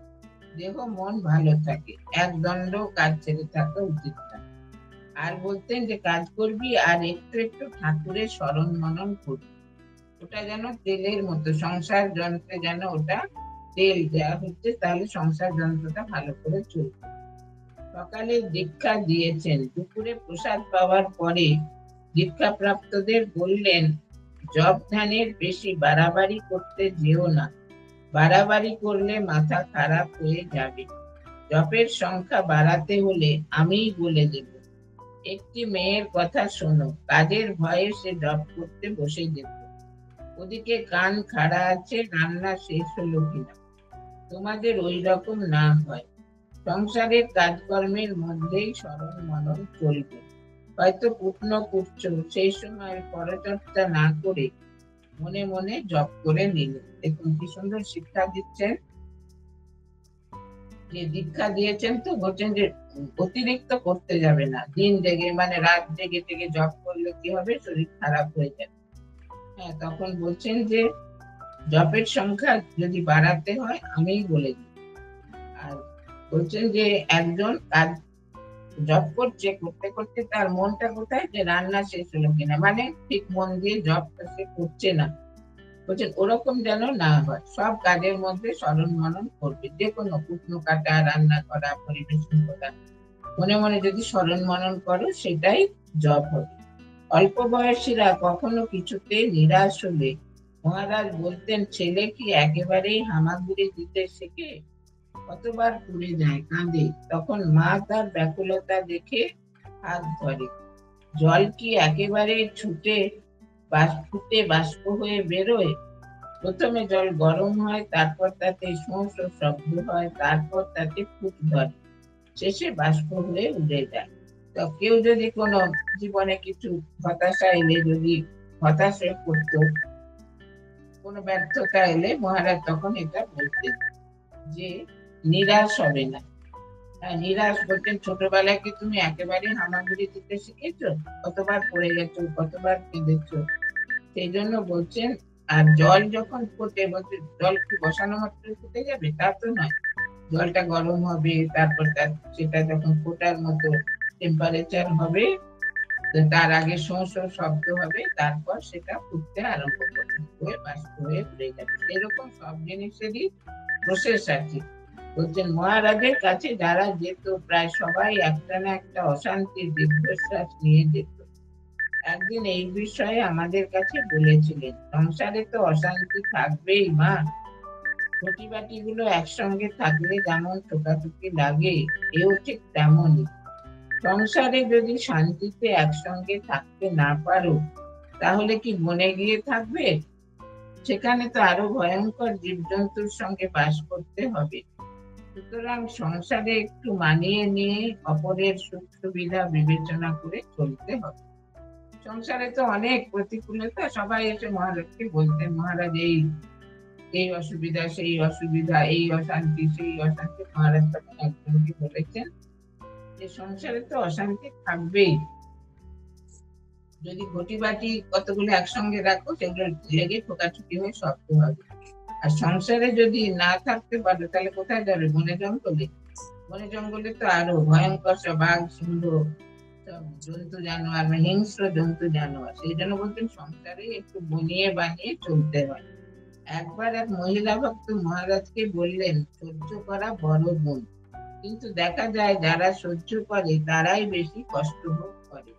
দেহ মন ভালো থাকে, এক দণ্ড কাজ ছেড়ে থাকা উচিত না। আর বলতেন যে কাজ করবি আর একটু একটু ঠাকুরের স্মরণ মনন করবি, ওটা যেন তেলের মতো, সংসার যন্ত্রে যেন ওটা তেল দেওয়া হচ্ছে, তাহলে সংসার যন্ত্রটা ভালো করে চলবে। সকালে দীক্ষা দিয়েছেন, দুপুরে প্রসাদ পাওয়ার পরে দীক্ষা প্রাপ্তদের বললেন, জপ ধ্যানের বেশি বাড়াবাড়ি করতে যেও না, বাড়াবাড়ি করলে মাথা খারাপ হয়ে যাবে। জপের সংখ্যা বাড়াতে হলে আমিই বলে দেব। একটি মেয়ের কথা শোনো, কাজের ভয়ে সে জপ করতে বসে যেত, ওদিকে কান খাড়া আছে, রান্না শেষ হলো কিনা। তোমাদের ওই রকম না হয়, সংসারের কাজকর্মের মধ্যেই স্মরণ মনন চলবে। হয়তো কুটন কুটছো, সেই সময় পরচর্চা না করে মনে মনে জপ করে নিলে। দেখুন কি সুন্দর শিক্ষা দিচ্ছেন, যে দীক্ষা দিয়েছেন তো বলছেন যে অতিরিক্ত করতে যাবে না, দিন জেগে মানে রাত জেগে জেগে জপ করলে কি হবে, শরীর খারাপ হয়ে যাবে। হ্যাঁ, তখন বলছেন যে জপের সংখ্যা যদি বাড়াতে হয় আমিই বলে দিই। আর বলছেন যে একজন কাজ জব করছে, করতে করতে তার মনটা কোথায়, যে রান্না শেষ হলো কিনা, মানে ঠিক মন দিয়ে জবটা সে করছে না। বলছেন ওরকম যেন না হয়, সব কাজের মধ্যে স্মরণ মনন করবে, যে কোনো কুটনো কাটা, রান্না করা, পরিবেশন করা, মনে মনে যদি স্মরণ মনন করো সেটাই জব হবে। অল্প বয়সীরা কখনো কিছুতে নিরাশ হলে মহারাজ বলতেন, ছেলে কি একেবারেই হামাগুড়ি দিতে শেখে, কতবার পড়ে যায়, কাঁদে, তখন মা তার ব্যাকুলতা দেখে হাত ধরে। জল কি একেবারে ফুটে বাষ্প হয়ে বেরোয়? প্রথমে জল গরম হয়, তারপর তাতে শোঁ শোঁ শব্দ হয়, তারপর তাতে ফুট ধরে, শেষে বাষ্প হয়ে উড়ে যায়। তো কেউ যদি কোনো জীবনে কিছু হতাশা এলে, যদি হতাশ হয়ে পড়তো, কোনো ব্যর্থতা এলে মহারাজ তখন এটা বলতেন যে নিরাশ হবে না। নিরাশ বলতেন, ছোটবেলায় কি তুমি একেবারে হামাগুড়ি দিতে শিখেছো, কতবার পড়ে গেছো, কতবার কেঁদেছো, সেই জন্য বলছেন। আর জল যখন ফোটে, বলছে জল কি বসানো মাত্র ফুটে যাবে, তা তো নয়, জলটা গরম হবে, তারপর সেটা যখন ফোটার মতো টেম্পারেচার হবে, তার আগে শোঁ শোঁ শব্দ হবে, তারপর সেটা ফুটতে আরম্ভ করবে, হয়ে বাষ্প হয়ে উড়ে যাবে। সেরকম সব জিনিসেরই প্রসেস আছে। বলছেন মহারাজের কাছে যারা যেত প্রায় সবাই একটা না একটা অশান্তির দীর্ঘশ্বাস নিয়ে যেত। একদিন এই বিষয়ে আমাদের কাছে বলেছিলেন, সংসারে তো অশান্তি থাকবেই মা, খুঁটিবাটি গুলো একসঙ্গে থাকলে যেমন ঠোকাঠুকি লাগে, এও ঠিক তেমনই। সংসারে যদি শান্তিতে একসঙ্গে থাকতে না পারো, তাহলে কি বনে গিয়ে থাকবে? সেখানে তো আরো ভয়ঙ্কর জীবজন্তুর সঙ্গে বাস করতে হবে। সুতরাং সংসারে একটু মানিয়ে নিয়ে অপরের সুখ সুবিধা বিবেচনা করে চলতে হবে। সংসারে তো অনেক প্রতিকূলতা, সবাই এসে মহারাজকে বলতেন, মহারাজ এই এই অসুবিধা, সেই অসুবিধা, এই অশান্তি, সেই অশান্তি। মহারাজ তখন একজনকে বলেছেন যে সংসারে তো অশান্তি থাকবেই, যদি ঘটি বাটি কতগুলো একসঙ্গে রাখো, সেগুলো লেগে ঠোকাঠুকি হয়ে শক্ত হবে। আর সংসারে যদি না থাকতে পারো, তাহলে কোথায় যাবে, বনে জঙ্গলে? বনে জঙ্গলে তো আরো ভয়ঙ্কর সব বাঘ, সিংহ, সব জন্তু জানোয়ার, মানে হিংস্র জন্তু জানোয়ার। সেই জন্য বলতেন সংসারে একটু বনিয়ে বানিয়ে চলতে হয়। একবার এক মহিলা ভক্ত মহারাজকে বললেন, সহ্য করা বড় গুণ, কিন্তু দেখা যায় যারা সহ্য করে তারাই বেশি কষ্ট ভোগ করে।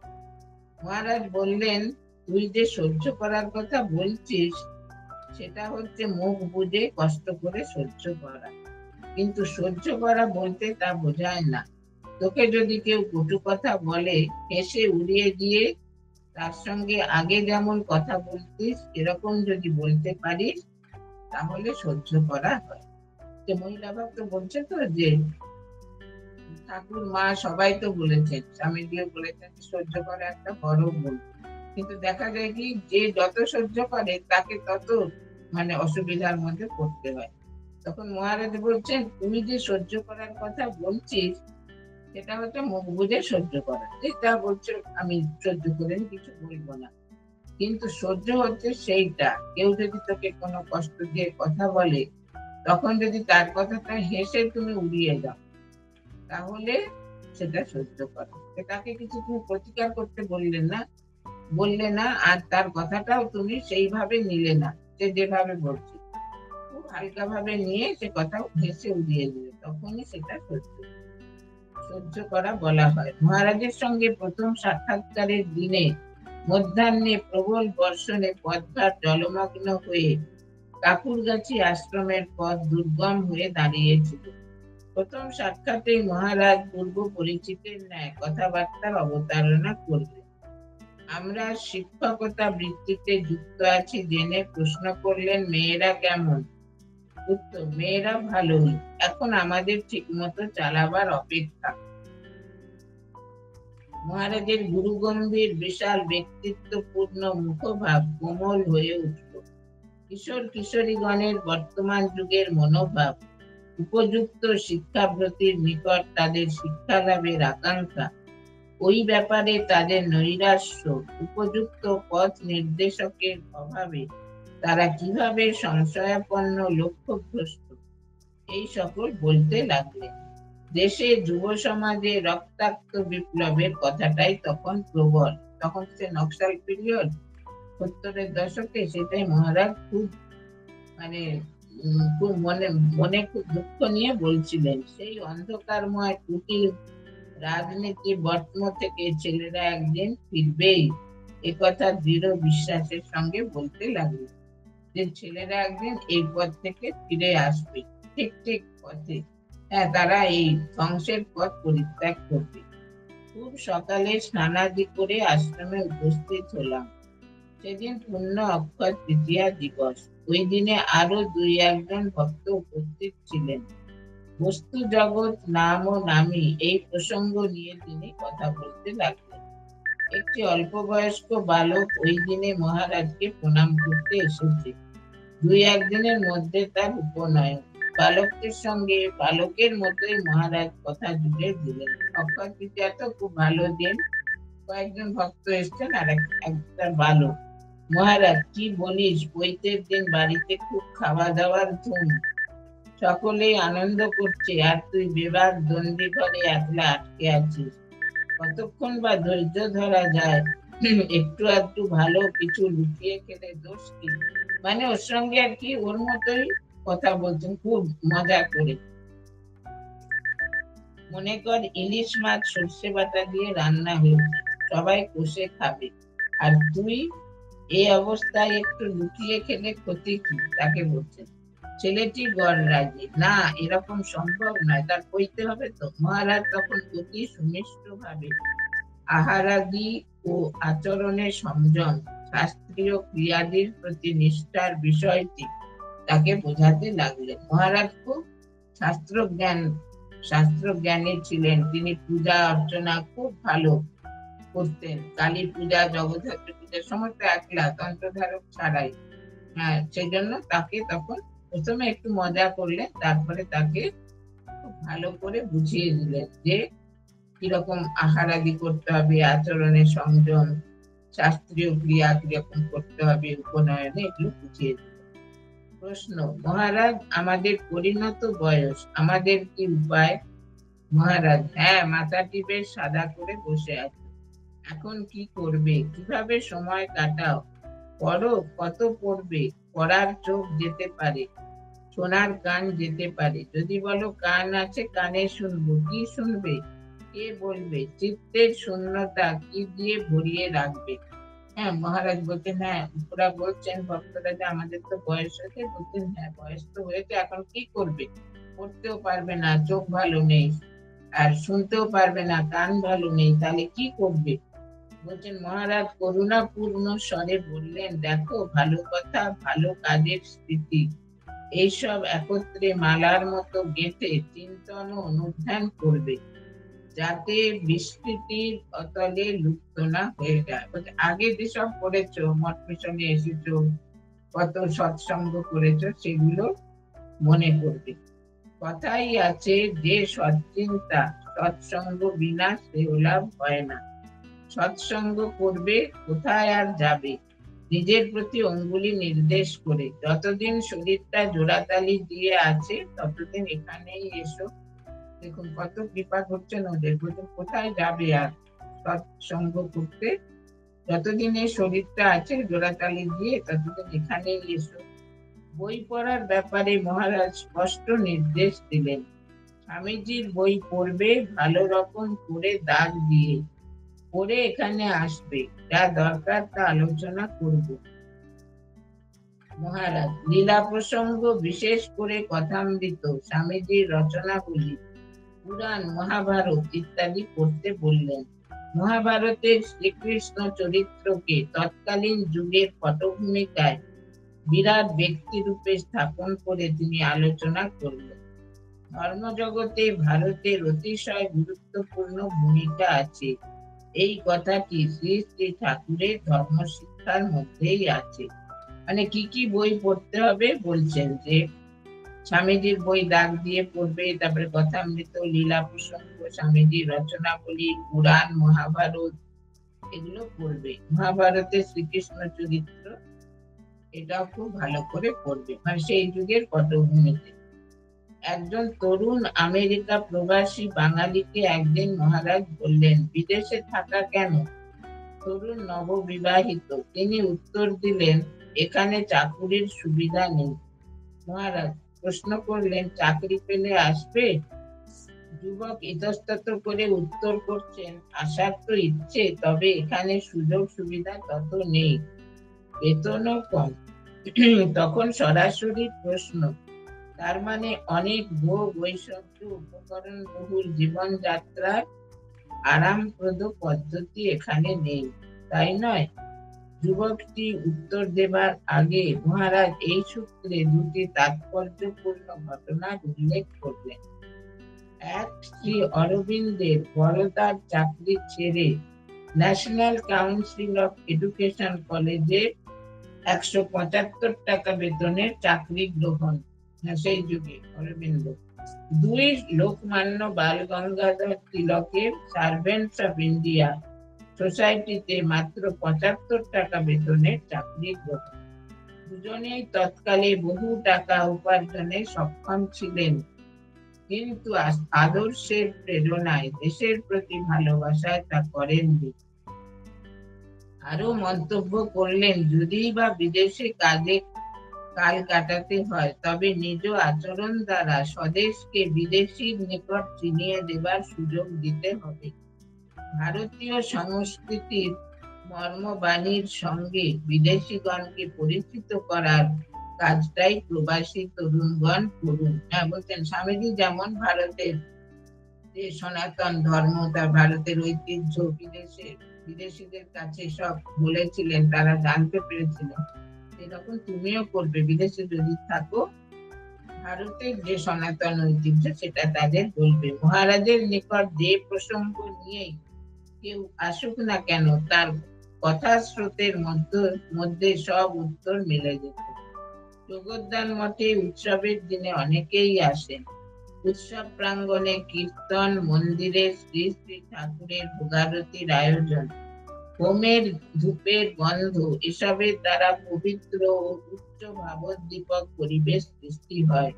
মহারাজ বললেন, তুই যে সহ্য করার কথা বলছিস, সেটা হচ্ছে মুখ বুঝে কষ্ট করে সহ্য করা, কিন্তু সহ্য করা বলতে তা বোঝায় না। তোকে যদি কেউ কটু কথা বলে, হেসে উড়িয়ে দিয়ে তার সঙ্গে আগে যেমন কথা বলতিস এরকম যদি বলতে পারিস, তাহলে সহ্য করা হয়। যে মহিলা ভক্ত বলছে তো, যে ঠাকুর, মা সবাই তো বলেছেন, স্বামীজিও বলেছেন সহ্য করা একটা বড় গুণ, কিন্তু দেখা যায় কি, যে যত সহ্য করে তাকে তত মানে অসুবিধার মধ্যে পড়তে হয়। তখন মহারাজ বলছেন, তুমি যে সহ্য করার কথা বলছিস, সেটা হচ্ছে মুখ বুঝে সহ্য করা, যে যা বলছো আমি সহ্য করে কিছু বলবো না। কিন্তু সহ্য হচ্ছে সেইটা, কেউ যদি তোকে কোনো কষ্ট দিয়ে কথা বলে, তখন যদি তার কথাটা হেসে তুমি উড়িয়ে দাও, তাহলে সেটা সহ্য করো। তাকে কিছু তুমি প্রতিকার করতে বললে না, আর তার কথাটাও তুমি সেইভাবে নিলে না, সে যেভাবে বলছে খুব হালকা ভাবে নিয়ে সে কথা হেসে উড়িয়ে দিলে, তখনই সেটা সহ্য করা বলা হয়। মহারাজের সঙ্গে প্রথম সাক্ষাৎকারের দিনে মধ্যাহ্নে প্রবল বর্ষণে পথঘাট জলমগ্ন হয়ে কাকুরগাছি আশ্রমের পথ দুর্গম হয়ে দাঁড়িয়েছিল। প্রথম সাক্ষাতে মহারাজ পূর্ব পরিচিতের ন্যায় কথাবার্তার অবতারণা করলেন। আমরা শিক্ষকতা বৃত্তিতে যুক্ত আছি জেনে প্রশ্ন করলেন, মেয়েরা কেমন? উত্তর, মেয়েরা ভালোই, এখন আমাদের ঠিক মতো চালাবার অপেক্ষা। মহারাজের গুরুগম্ভীর বিশাল ব্যক্তিত্বপূর্ণ মুখভাব কোমল হয়ে উঠল। কিশোর কিশোরীগণের বর্তমান যুগের মনোভাব, উপযুক্ত শিক্ষাব্রতির নিকট তাদের শিক্ষা লাভের আকাঙ্ক্ষা, ওই ব্যাপারে তাদের নৈরাশ্য, উপযুক্ত পথ নির্দেশকের অভাবে তারা কিভাবে সংশয়াপন্ন লক্ষ্যভ্রষ্ট, এই সকল বলতে লাগলেন। দেশে যুব সমাজে রক্তাক্ত বিপ্লবের কথাটাই তখন প্রবল। তখন সে নকশাল পিরিয়ড, 70-এর দশকে, সেটাই মহারাজ খুব মানে খুব মনে মনে খুব দুঃখ নিয়ে বলছিলেন। সেই অন্ধকারময় কুটির রাজনীতি বটম থেকে ছেলেরা একদিন ফিরবেই, একথা দৃঢ় বিশ্বাসের সঙ্গে বলতে লাগলো যে ছেলেরা একদিন এই পথ থেকে ফিরে আসবে, ঠিক ঠিক পথে। হ্যাঁ, তারা এই ধ্বংসের পথ পরিত্যাগ করবে। খুব সকালে স্নানাদি করে আশ্রমে উপস্থিত হলাম। সেদিন পূর্ণ অক্ষয় তৃতীয়া দিবস। ওই দিনে আরো 2-1 জন ভক্ত উপস্থিত ছিলেন। বস্তু জগৎ, নাম ও নামী, এই প্রসঙ্গ নিয়ে তিনি কথা বলতে লাগলেন। একটি অল্প বয়স্ক বালক ওই দিনে মহারাজকে প্রণাম করতে এসেছে। 2-1 দিনের মধ্যে তার উপনয়ন। বালকটির সঙ্গে বালকের মতোই মহারাজ কথা জুড়ে দিলেন। অক্ষয় তৃতীয়া তো খুব ভালো দিন। কয়েকজন ভক্ত এসছেন আর একটা বালক। মহারাজ, কি বলিস, পৈতের দিন বাড়িতে খুব খাওয়া দাওয়ার ধুম, সকলেই আনন্দ করছে, আর তুই বেবাক দণ্ডি ঘরে একলা আটকে আছিস। কতক্ষণ বা ধৈর্য ধরা যায়? একটু একটু ভালো কিছু লুকিয়ে খেলে দোষ কি? মানে ওর সঙ্গে আর কি ওর মতোই কথা বলছেন, খুব মজা করে। মনে কর ইলিশ মাছ সর্ষে বাটা দিয়ে রান্না হয়েছে, সবাই কষে খাবে, আর তুই এই অবস্থায় একটু লুকিয়ে খেলে ক্ষতি কি, তাকে বলছেন। ছেলেটি গড়রাজি, না, এরকম সম্ভব নয়, তার কইতে হবে তো। মহারাজ তখন অতি সুমিষ্ট ভাবে আহারাদি ও আচরণে সংযম, শাস্ত্রীয় ক্রিয়াদির প্রতি নিষ্ঠার বিষয়টি তাকে বোঝাতে লাগলেন। মহারাজ খুব শাস্ত্রজ্ঞানী ছিলেন। তিনি পূজা অর্চনা খুব ভালো করতেন। কালী পূজা, জগদ্ধাত্রী পূজা সমস্ত একলা, তন্ত্রধারক ছাড়াই। হ্যাঁ, সেই জন্য তাকে তখন প্রথমে একটু মজা করলেন, তারপরে তাকে খুব ভালো করে বুঝিয়ে দিলেন যে কিরকম আহার আদি করতে হবে, আচরণে সংযম, শাস্ত্রীয় ক্রিয়া কিরকম করতে হবে, উপনয়নে, এগুলো বুঝিয়ে দিলেন। প্রশ্ন, মহারাজ, আমাদের পরিণত বয়স, আমাদের কি উপায়? মহারাজ, হ্যাঁ, মাথাটি বেশ সাদা করে বসে আছে। এখন কি করবে? কিভাবে সময় কাটাও? পড়ো, কত পড়বে? পড়ার চোখ যেতে পারে, শোনার কান যেতে পারে। যদি বলো কান আছে, কানে শুনবো, কি শুনবে? কে বলবে? চিত্তের শূন্যতা কি দিয়ে ভরিয়ে রাখবে? হ্যাঁ, মহারাজ বলছেন, হ্যাঁ, ওরা বলছেন ভক্তরা যে আমাদের তো বয়স হয়েছে। বলছেন, হ্যাঁ, বয়স তো হয়েছে, এখন কি করবে? পড়তেও পারবে না, চোখ ভালো নেই, আর শুনতেও পারবে না, কান ভালো নেই, তাহলে কি করবে? বলছেন, মহারাজ করুণাপূর্ণ স্বরে বললেন, দেখো, ভালো কথা, ভালো কাজের স্মৃতি, এইসব একত্রে মালার মতো গেঁথে চিন্তন ও অনুধ্যান করবে, যাতে বিস্তৃতির অতলে লুপ্ত না হয়ে যায়। আগে যেসব করেছো, মঠ মিশনে এসেছো, কত সৎসঙ্গ করেছো, সেগুলো মনে করবে। কথাই আছে, যে সৎচিন্তা সৎসঙ্গ বিনা সে লাভ হয় না। সৎসঙ্গ করবে, কোথায় আর যাবে? নিজের প্রতি অঙ্গুলি নির্দেশ করে, যতদিন শরীরটা জোড়াতালি দিয়ে আছে ততদিন এখানেই এসো। দেখুন কত কৃপা করছেন ওদের, বলছেন কোথায় যাবে আর সৎসঙ্গ করতে? যতদিন এই শরীরটা আছে জোড়াতালি দিয়ে, ততদিন এখানেই এসো। বই পড়ার ব্যাপারে মহারাজ স্পষ্ট নির্দেশ দিলেন। স্বামীজির বই পড়বে ভালো রকম করে দাগ দিয়ে, পড়ে এখানে আসবে, যা দরকার তা আলোচনা করব। মহারাজ লীলা প্রসঙ্গ, বিশেষ করে কথামৃত, স্বামীজির রচনাগুলি, পুরাণ, মহাভারত ইত্যাদি পড়তে বললেন। মহাভারতের শ্রীকৃষ্ণ চরিত্রকে তৎকালীন যুগের পটভূমিকায় বিরাট ব্যক্তি রূপে স্থাপন করে তিনি আলোচনা করলেন। ধর্মজগতে ভারতের অতিশয় গুরুত্বপূর্ণ ভূমিকা আছে, এই কথাটি শ্রী শ্রী ঠাকুরের ধর্মশিক্ষার মধ্যেই আছে। মানে কি কি বই পড়তে হবে বলছেন, যে স্বামীজির বই দাগ দিয়ে পড়বে, তারপরে কথামৃত, লীলা প্রসঙ্গ, স্বামীজির রচনাবলী, পুরাণ, মহাভারত, এগুলো পড়বে। মহাভারতের শ্রীকৃষ্ণ চরিত্র, এটাও খুব ভালো করে পড়বে, মানে সেই যুগের পটভূমিতে। একজন তরুণ আমেরিকা প্রবাসী বাঙালিকে একদিন মহারাজ বললেন, বিদেশে থাকা কেন? তরুণ নববিবাহিত, তিনি উত্তর দিলেন, এখানে চাকুরির সুবিধা নেই। মহারাজ প্রশ্ন করলেন, চাকরি পেলে আসবে? যুবক ইতস্তত করে উত্তর করছেন, আসার তো ইচ্ছে, তবে এখানে সুযোগ সুবিধা তত নেই, বেতনও কম। তখন সরাসরি প্রশ্ন, তার মানে অনেক ভোগ ঐশ্বর্য উপকরণ বহুল জীবনযাত্রার আরামপ্রদ পদ্ধতি এখানে নেই, তাই নয়? যুবকটি উত্তর দেবার আগে মহারাজ এই সূত্রে দুটি তাৎপর্যপূর্ণ ঘটনার উল্লেখ করলেন। এক, শ্রী অরবিন্দের বড়দার চাকরি ছেড়ে ন্যাশনাল কাউন্সিল অফ এডুকেশন কলেজে 175 টাকা বেতনের চাকরি গ্রহণ, সেই যুগে অরবিন্দ। দুই, লোকমান্য বাল গঙ্গাধর তিলকের সার্ভেন্টস অফ ইন্ডিয়া সোসাইটিতে মাত্র 75 টাকা বেতনের চাকরি গ্রহণ। দুজনেই তৎকালে বহু টাকা উপার্জনে সক্ষম ছিলেন, কিন্তু আদর্শের প্রেরণায়, দেশের প্রতি ভালোবাসায় তা করেননি। আরো মন্তব্য করলেন, যদি বা বিদেশে কাজে কাল কাটাতে হয়, তবে নিজ আচরণ দ্বারা স্বদেশকে বিদেশির নিকট চিনিয়ে দেবার সুযোগ দিতে হবে। ভারতীয় সংস্কৃতির মর্মবাণীর সঙ্গে বিদেশিগণকে পরিচিত করার কাজটাই প্রবাসী তরুণগণ করুন। বলছেন, স্বামীজি যেমন ভারতের যে সনাতন ধর্ম, তার ভারতের ঐতিহ্য বিদেশিদের কাছে সব বলেছিলেন, তারা জানতে পেরেছিলেন, এরকম তুমিও করবে। বিদেশে যদি থাকো, ভারতের যে সনাতন ঐতিহ্য সেটা তাদের বলবে। মহারাজের নিকট যে প্রসঙ্গ নিয়েই কেউ আসুক না কেন, তার কথা স্রোতের মধ্যে সব উত্তর মিলে যেত। যোগদান মঠে উৎসবের দিনে অনেকেই আসেন। উৎসব প্রাঙ্গণে কীর্তন, মন্দিরে শ্রী শ্রী ঠাকুরের ভোগারতির আয়োজন, হোমের ধূপের গন্ধ, এসবের দ্বারা পবিত্র ও উচ্চ ভাবোদ্দীপক পরিবেশ সৃষ্টি হয়।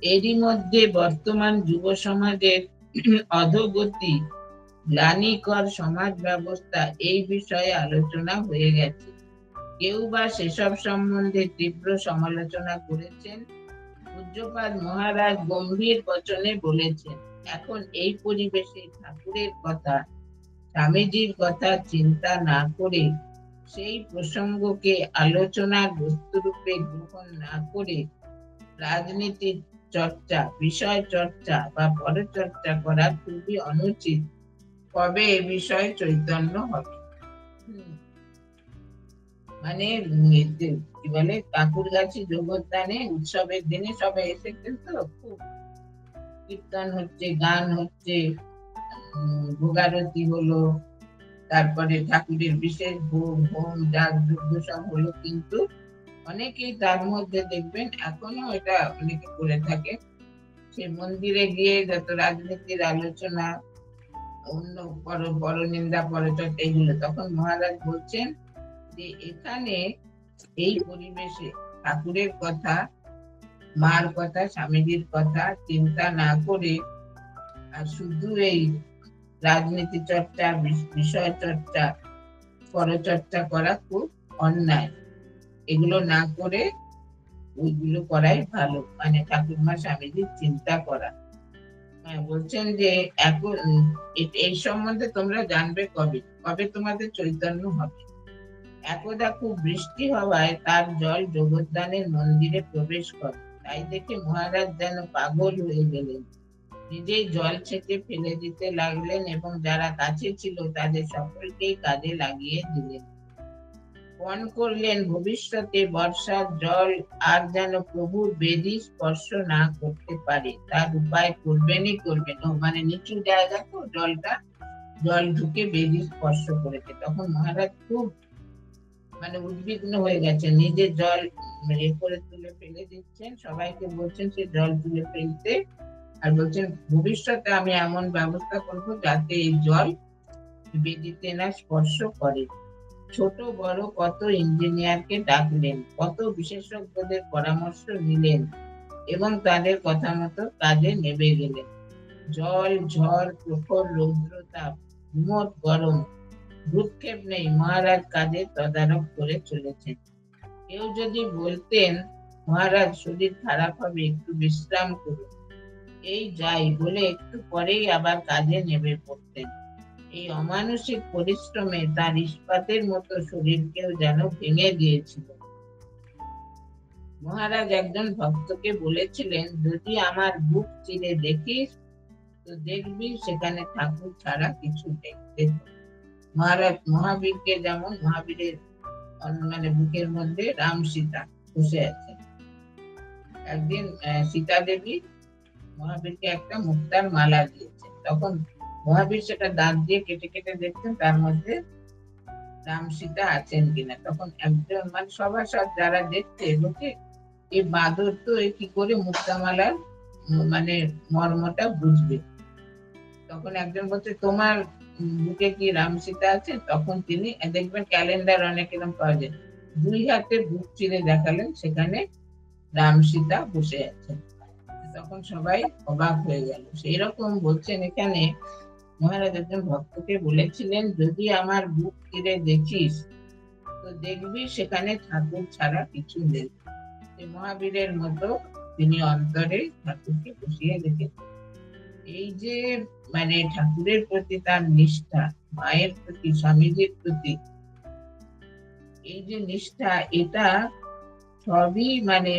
এরই মধ্যে বর্তমান যুব সমাজের অধোগতি, গ্লানিকর সমাজ ব্যবস্থা, এই বিষয়ে আলোচনা হয়ে গেছে। কেউ বা সেসব সম্বন্ধে তীব্র সমালোচনা করেছেন। পূজ্যপাদ মহারাজ গম্ভীর বচনে বলেছেন, এখন এই পরিবেশে ঠাকুরের কথা, স্বামীজির কথা চিন্তা না করে, সেই প্রসঙ্গকে আলোচনার বস্তুরূপে গ্রহণ না করে রাজনীতির চর্চা, বিষয় চর্চা বা পরচর্চা করা খুবই অনুচিত। কবে এ বিষয়ে চৈতন্য হবে? মানে কি বলে, ঠাকুরগাছি যোগদানে উৎসবের দিনে সবাই এসেছেন, তো খুব কীর্তন হচ্ছে, গান হচ্ছে, ভোগারতি হলো, তারপরে ঠাকুরের বিশেষ ভোগ, হোম, যাগ যজ্ঞ সব হলো, কিন্তু অনেকেই তার মধ্যে দেখবেন এখনো এটা অনেকে করে থাকে, সে মন্দিরে গিয়ে যত রাজনীতির আলোচনা, অন্য বড় নিন্দা, পরচর্চা, এইগুলো। তখন মহারাজ বলছেন যে এখানে এই পরিবেশে ঠাকুরের কথা, মার কথা, স্বামীজির কথা চিন্তা না করে আর শুধু এই রাজনীতি চর্চা, বিষয় চর্চা, পরচর্চা করা খুব অন্যায়। এগুলো না করে ওইগুলো করাই ভালো, মানে ঠাকুরমা স্বামীজির চিন্তা করা। বলছেন যে এখন এই সম্বন্ধে তোমরা জানবে কবে? কবে তোমাদের চৈতন্য হবে? একদা খুব বৃষ্টি হওয়ায় তার জল যোগদানের মন্দিরে প্রবেশ করে। তাই দেখে মহারাজ যেন পাগল হয়ে গেলেন, নিজেই জল ছেঁচে ফেলে দিতে লাগলেন এবং যারা কাছে ছিল তাদের সকলকেই কাজে লাগিয়ে দিলেন। পণ করলেন ভবিষ্যতে বর্ষার জল আর যেন প্রভুর বেদি স্পর্শ না করতে পারে, তার উপায় করবেনই করবেন। ও মানে নিচু জায়গা তো, জল ঢুকে বেদি স্পর্শ করেছে। তখন মহারাজ খুব মানে উদ্বিগ্ন হয়ে গেছে, নিজে জল করে তুলে ফেলে দিচ্ছেন, সবাইকে বলছেন সে জল তুলে ফেলতে, আর বলছেন ভবিষ্যতে আমি এমন ব্যবস্থা করব যাতে এই জল বেদিতে না স্পর্শ করে। ছোট বড় কত ইঞ্জিনিয়ারকে ডাকলেন, কত বিশেষজ্ঞদের পরামর্শ নিলেন এবং তাদের কথা মতো কাজে নেমে গেলেন। জল, ঝড়, প্রখর রৌদ্রতাপ, হিমট গরম, ভ্রুক্ষেপ নেই, মহারাজ কাজে তদারক করে চলেছেন। কেউ যদি বলতেন মহারাজ শরীর খারাপ হবে, একটু বিশ্রাম করুন, এই যাই বলে একটু পরেই আবার কাজে নেমে পড়তেন। এই অমানসিক পরিশ্রমে তার ইস্পাতের মতো শরীরকেও যেন ভেঙে দিয়েছিল। মহারাজ একজন ভক্তকে বলেছিলেন, যদি আমার বুক চিরে দেখিস তো দেখবি সেখানে ঠাকুর ছাড়া কিছু নেই। মহারাজ মহাবীরকে যেমন, মহাবীরের মানে বুকের মধ্যে রাম সীতা বসে আছে। একদিন সীতা দেবী মহাবীরকে একটা মুক্তার মালা দিয়েছে, তখন মহাবীর সেটা দাঁত দিয়ে কেটে কেটে দেখছেন তার মধ্যে রাম সীতা আছেন কিনা। তখন একজন মানে সভাসদ যারা দেখছে বলছে এই বাদর তো কি করে মুক্তামালার মানে মর্মটা বুঝবে। তখন একজন বলছে তোমার বুকে কি রাম সীতা আছে? তখন তিনি দেখবেন ক্যালেন্ডার অনেক এরকম পাওয়া যায়, 2 হাতে বুক চিরে দেখালেন, সেখানে রাম সীতা বসে আছেন। তখন সবাই অবাক হয়ে গেল। সেই রকম বলছেন এখানে মহারাজ একজন ভক্তকে বলেছিলেন, যদি আমার বুক চিরে দেখিস তো দেখবি সেখানে ঠাকুর ছাড়া কিছু নেই। মহাবীরের মতো তিনি অন্তরে ঠাকুরকে বসিয়ে রেখেছেন। এই যে মানে ঠাকুরের প্রতি তার নিষ্ঠা, মায়ের প্রতি, স্বামীজির প্রতি এই যে নিষ্ঠা, এটা সবই মানে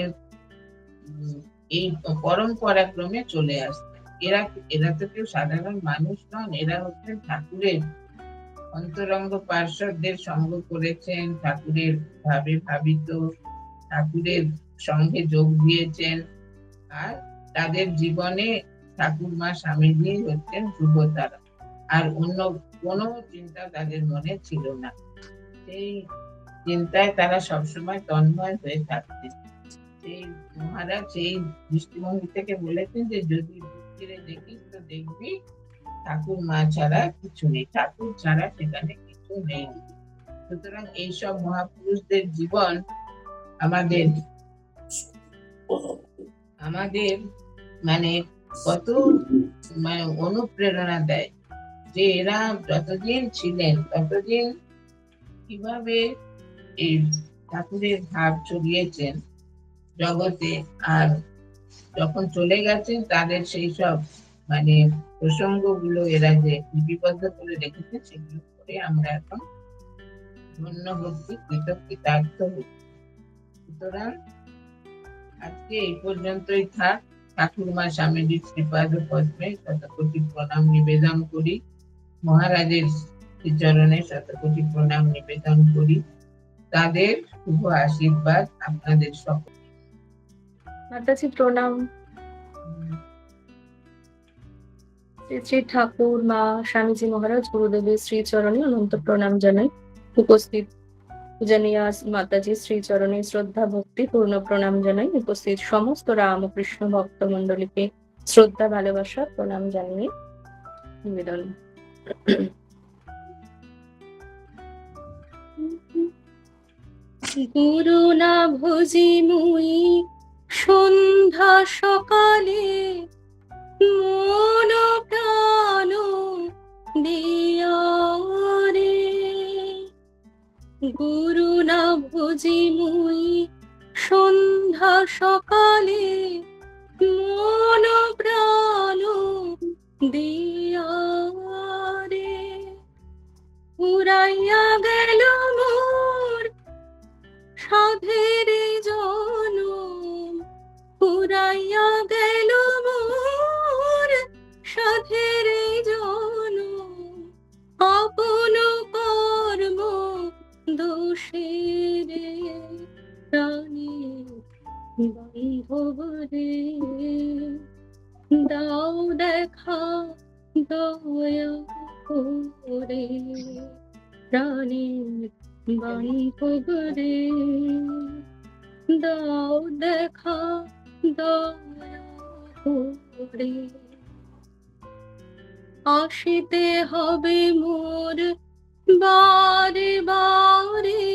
এই পরম্পরা ক্রমে চলে আসছে। এরা তো কেউ সাধারণ মানুষ নন, এরা হচ্ছেন ঠাকুরের অন্তরঙ্গ পার্শ্বদের সঙ্গ করেছেন, ঠাকুরের ভাবে ভাবিত, ঠাকুরের সঙ্গে যোগ দিয়েছেন, আর তাদের জীবনে ঠাকুর মা স্বামীজি হচ্ছেন ধ্রুবতারা, আর অন্য কোনো চিন্তা তাদের মনে ছিল না। সেই চিন্তায় তারা সবসময় তন্ময় হয়ে থাকতেন। সেই মহারাজ সেই দৃষ্টিভঙ্গি থেকে বলেছেন যে যদি বুক চিরে দেখিস তো দেখবি ঠাকুর মা ছাড়া কিছু নেই, ঠাকুর ছাড়া সেখানে কিছু নেই। সুতরাং এইসব মহাপুরুষদের জীবন আমাদের মানে কত মানে অনুপ্রেরণা দেয়, যে এরা যতদিন ছিলেন ততদিন কিভাবে এই ঠাকুরের ভাব ছড়িয়েছেন জগতে, আর যখন চলে গেছেন তাদের সেই সব মানে প্রসঙ্গগুলো এরা যে লিপিবদ্ধ করে রেখেছে, সেগুলো করে আমরা এখন ধন্য হচ্ছি, কৃতজ্ঞতার্থ হচ্ছি। সুতরাং আজকে এই পর্যন্তই থাক। ঠাকুরমা স্বামীজির শ্রীপাদ পদ্মে শতকোটি প্রণাম নিবেদন করি, মহারাজের শ্রীচরণে শতকোটি প্রণাম নিবেদন করি। তাদের শুভ আশীর্বাদ আপনাদের সকল। মাতাজি প্রণাম। শ্রী শ্রী ঠাকুর মা স্বামীজি মহারাজ গুরুদেবের শ্রীচরণে অনন্ত প্রণাম জানাই। উপস্থিত পূজনীয়া মাতাজি শ্রীচরণে শ্রদ্ধা ভক্তি পূর্ণ প্রণাম জানাই। উপস্থিত সমস্ত রামকৃষ্ণ ভক্ত মন্ডলীকে শ্রদ্ধা ভালোবাসা প্রণাম জানিয়ে নিবেদন। গুরু না ভজি মুই সন্ধ্যা সকালে, মন প্রাণ দিয়া রে। গুরু না ভজি মুই সন্ধ্যা সকালে, মন প্রাণ দিয়া রে। উড়াইয়া গেল মোর সাধের জনম, উড়াইয়া গেল মোর সাধের জনম, আপন কর্ম দোষে বান্ধব রে, দাও দেখা দয়া করে, প্রাণের বান্ধব রে, দাও দেখা দয়া করে। আসিতে হবে মোর বারে বারে,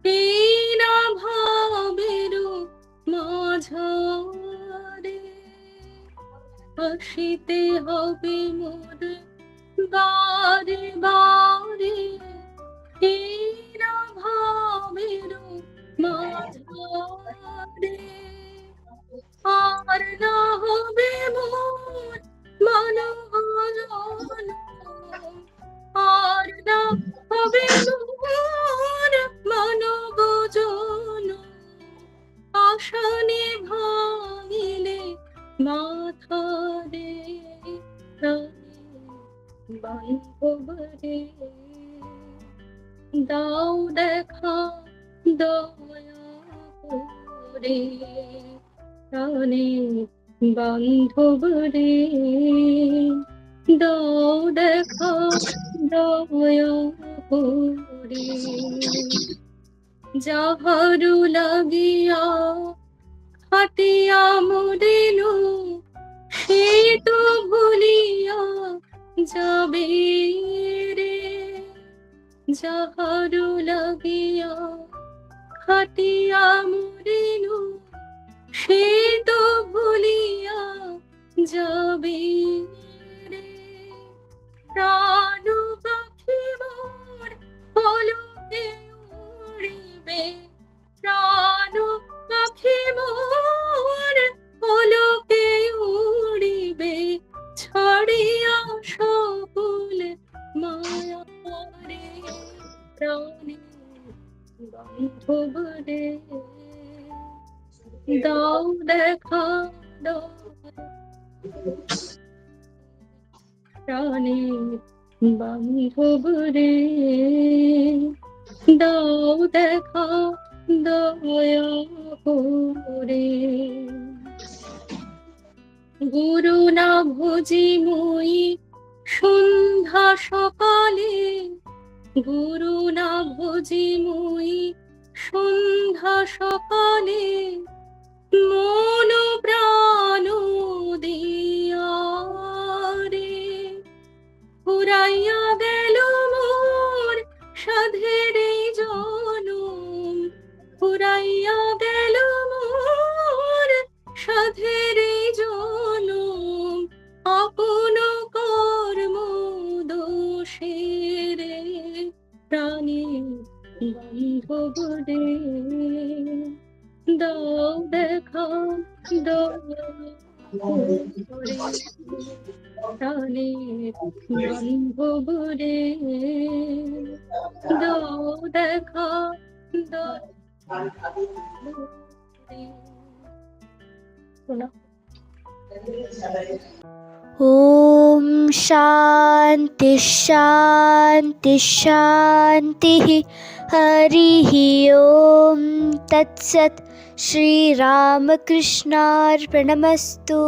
এই না ভাবের মাঝারে। আসিতে হবে মোর বারে বারে, এই না ভাবের মাঝারে। আর না হবে মোর মনোহরণ, আর না হবে মোর মানবজন। আশানে ভাঙিলে মাথা রে, প্রাণে বান্ধব রে, দাও দেখা দয়া করে, প্রাণে বান্ধব রে, দাও দেখা দয়া করে। যাহারু লাগিয়া খাটিয়া মরিনু, সে তো ভুলিয়া যাবে রে। যাহারু লাগিয়া খাটিয়া মরিনু, সে তো ভুলিয়া যাবে রে। প্রাণ পাখি মোর পলকে উড়িবে, প্রাণ পাখি মোর পলকে উড়িবে, ছাড়িয়া সকল মায়া রে, প্রাণে বান্ধব রে, দাও দেখা প্রাণে বান্ধব রে, দাও দেখা দয়া করে। গুরু না ভুজি মুই সন্ধ্যা সকালে, গুরু না ভুজি মুই সন্ধ্যা সকালে, মন প্রাণ দিয়া রে। ফুরাইয়া গেল মোর সাধের জনম, ফুরাইয়া গেল মোর সাধের জনম, আপন কর্ম দোষে রে, প্রাণে বান্ধব রে, দাও দেখা দয়া করে, প্রাণে বান্ধব রে, দাও দেখা দয়া করে। শোনা। ॐ शान्ति शान्ति शान्तिः। हरिः ॐ तत्सत्। श्रीरामकृष्णार्पणमस्तु।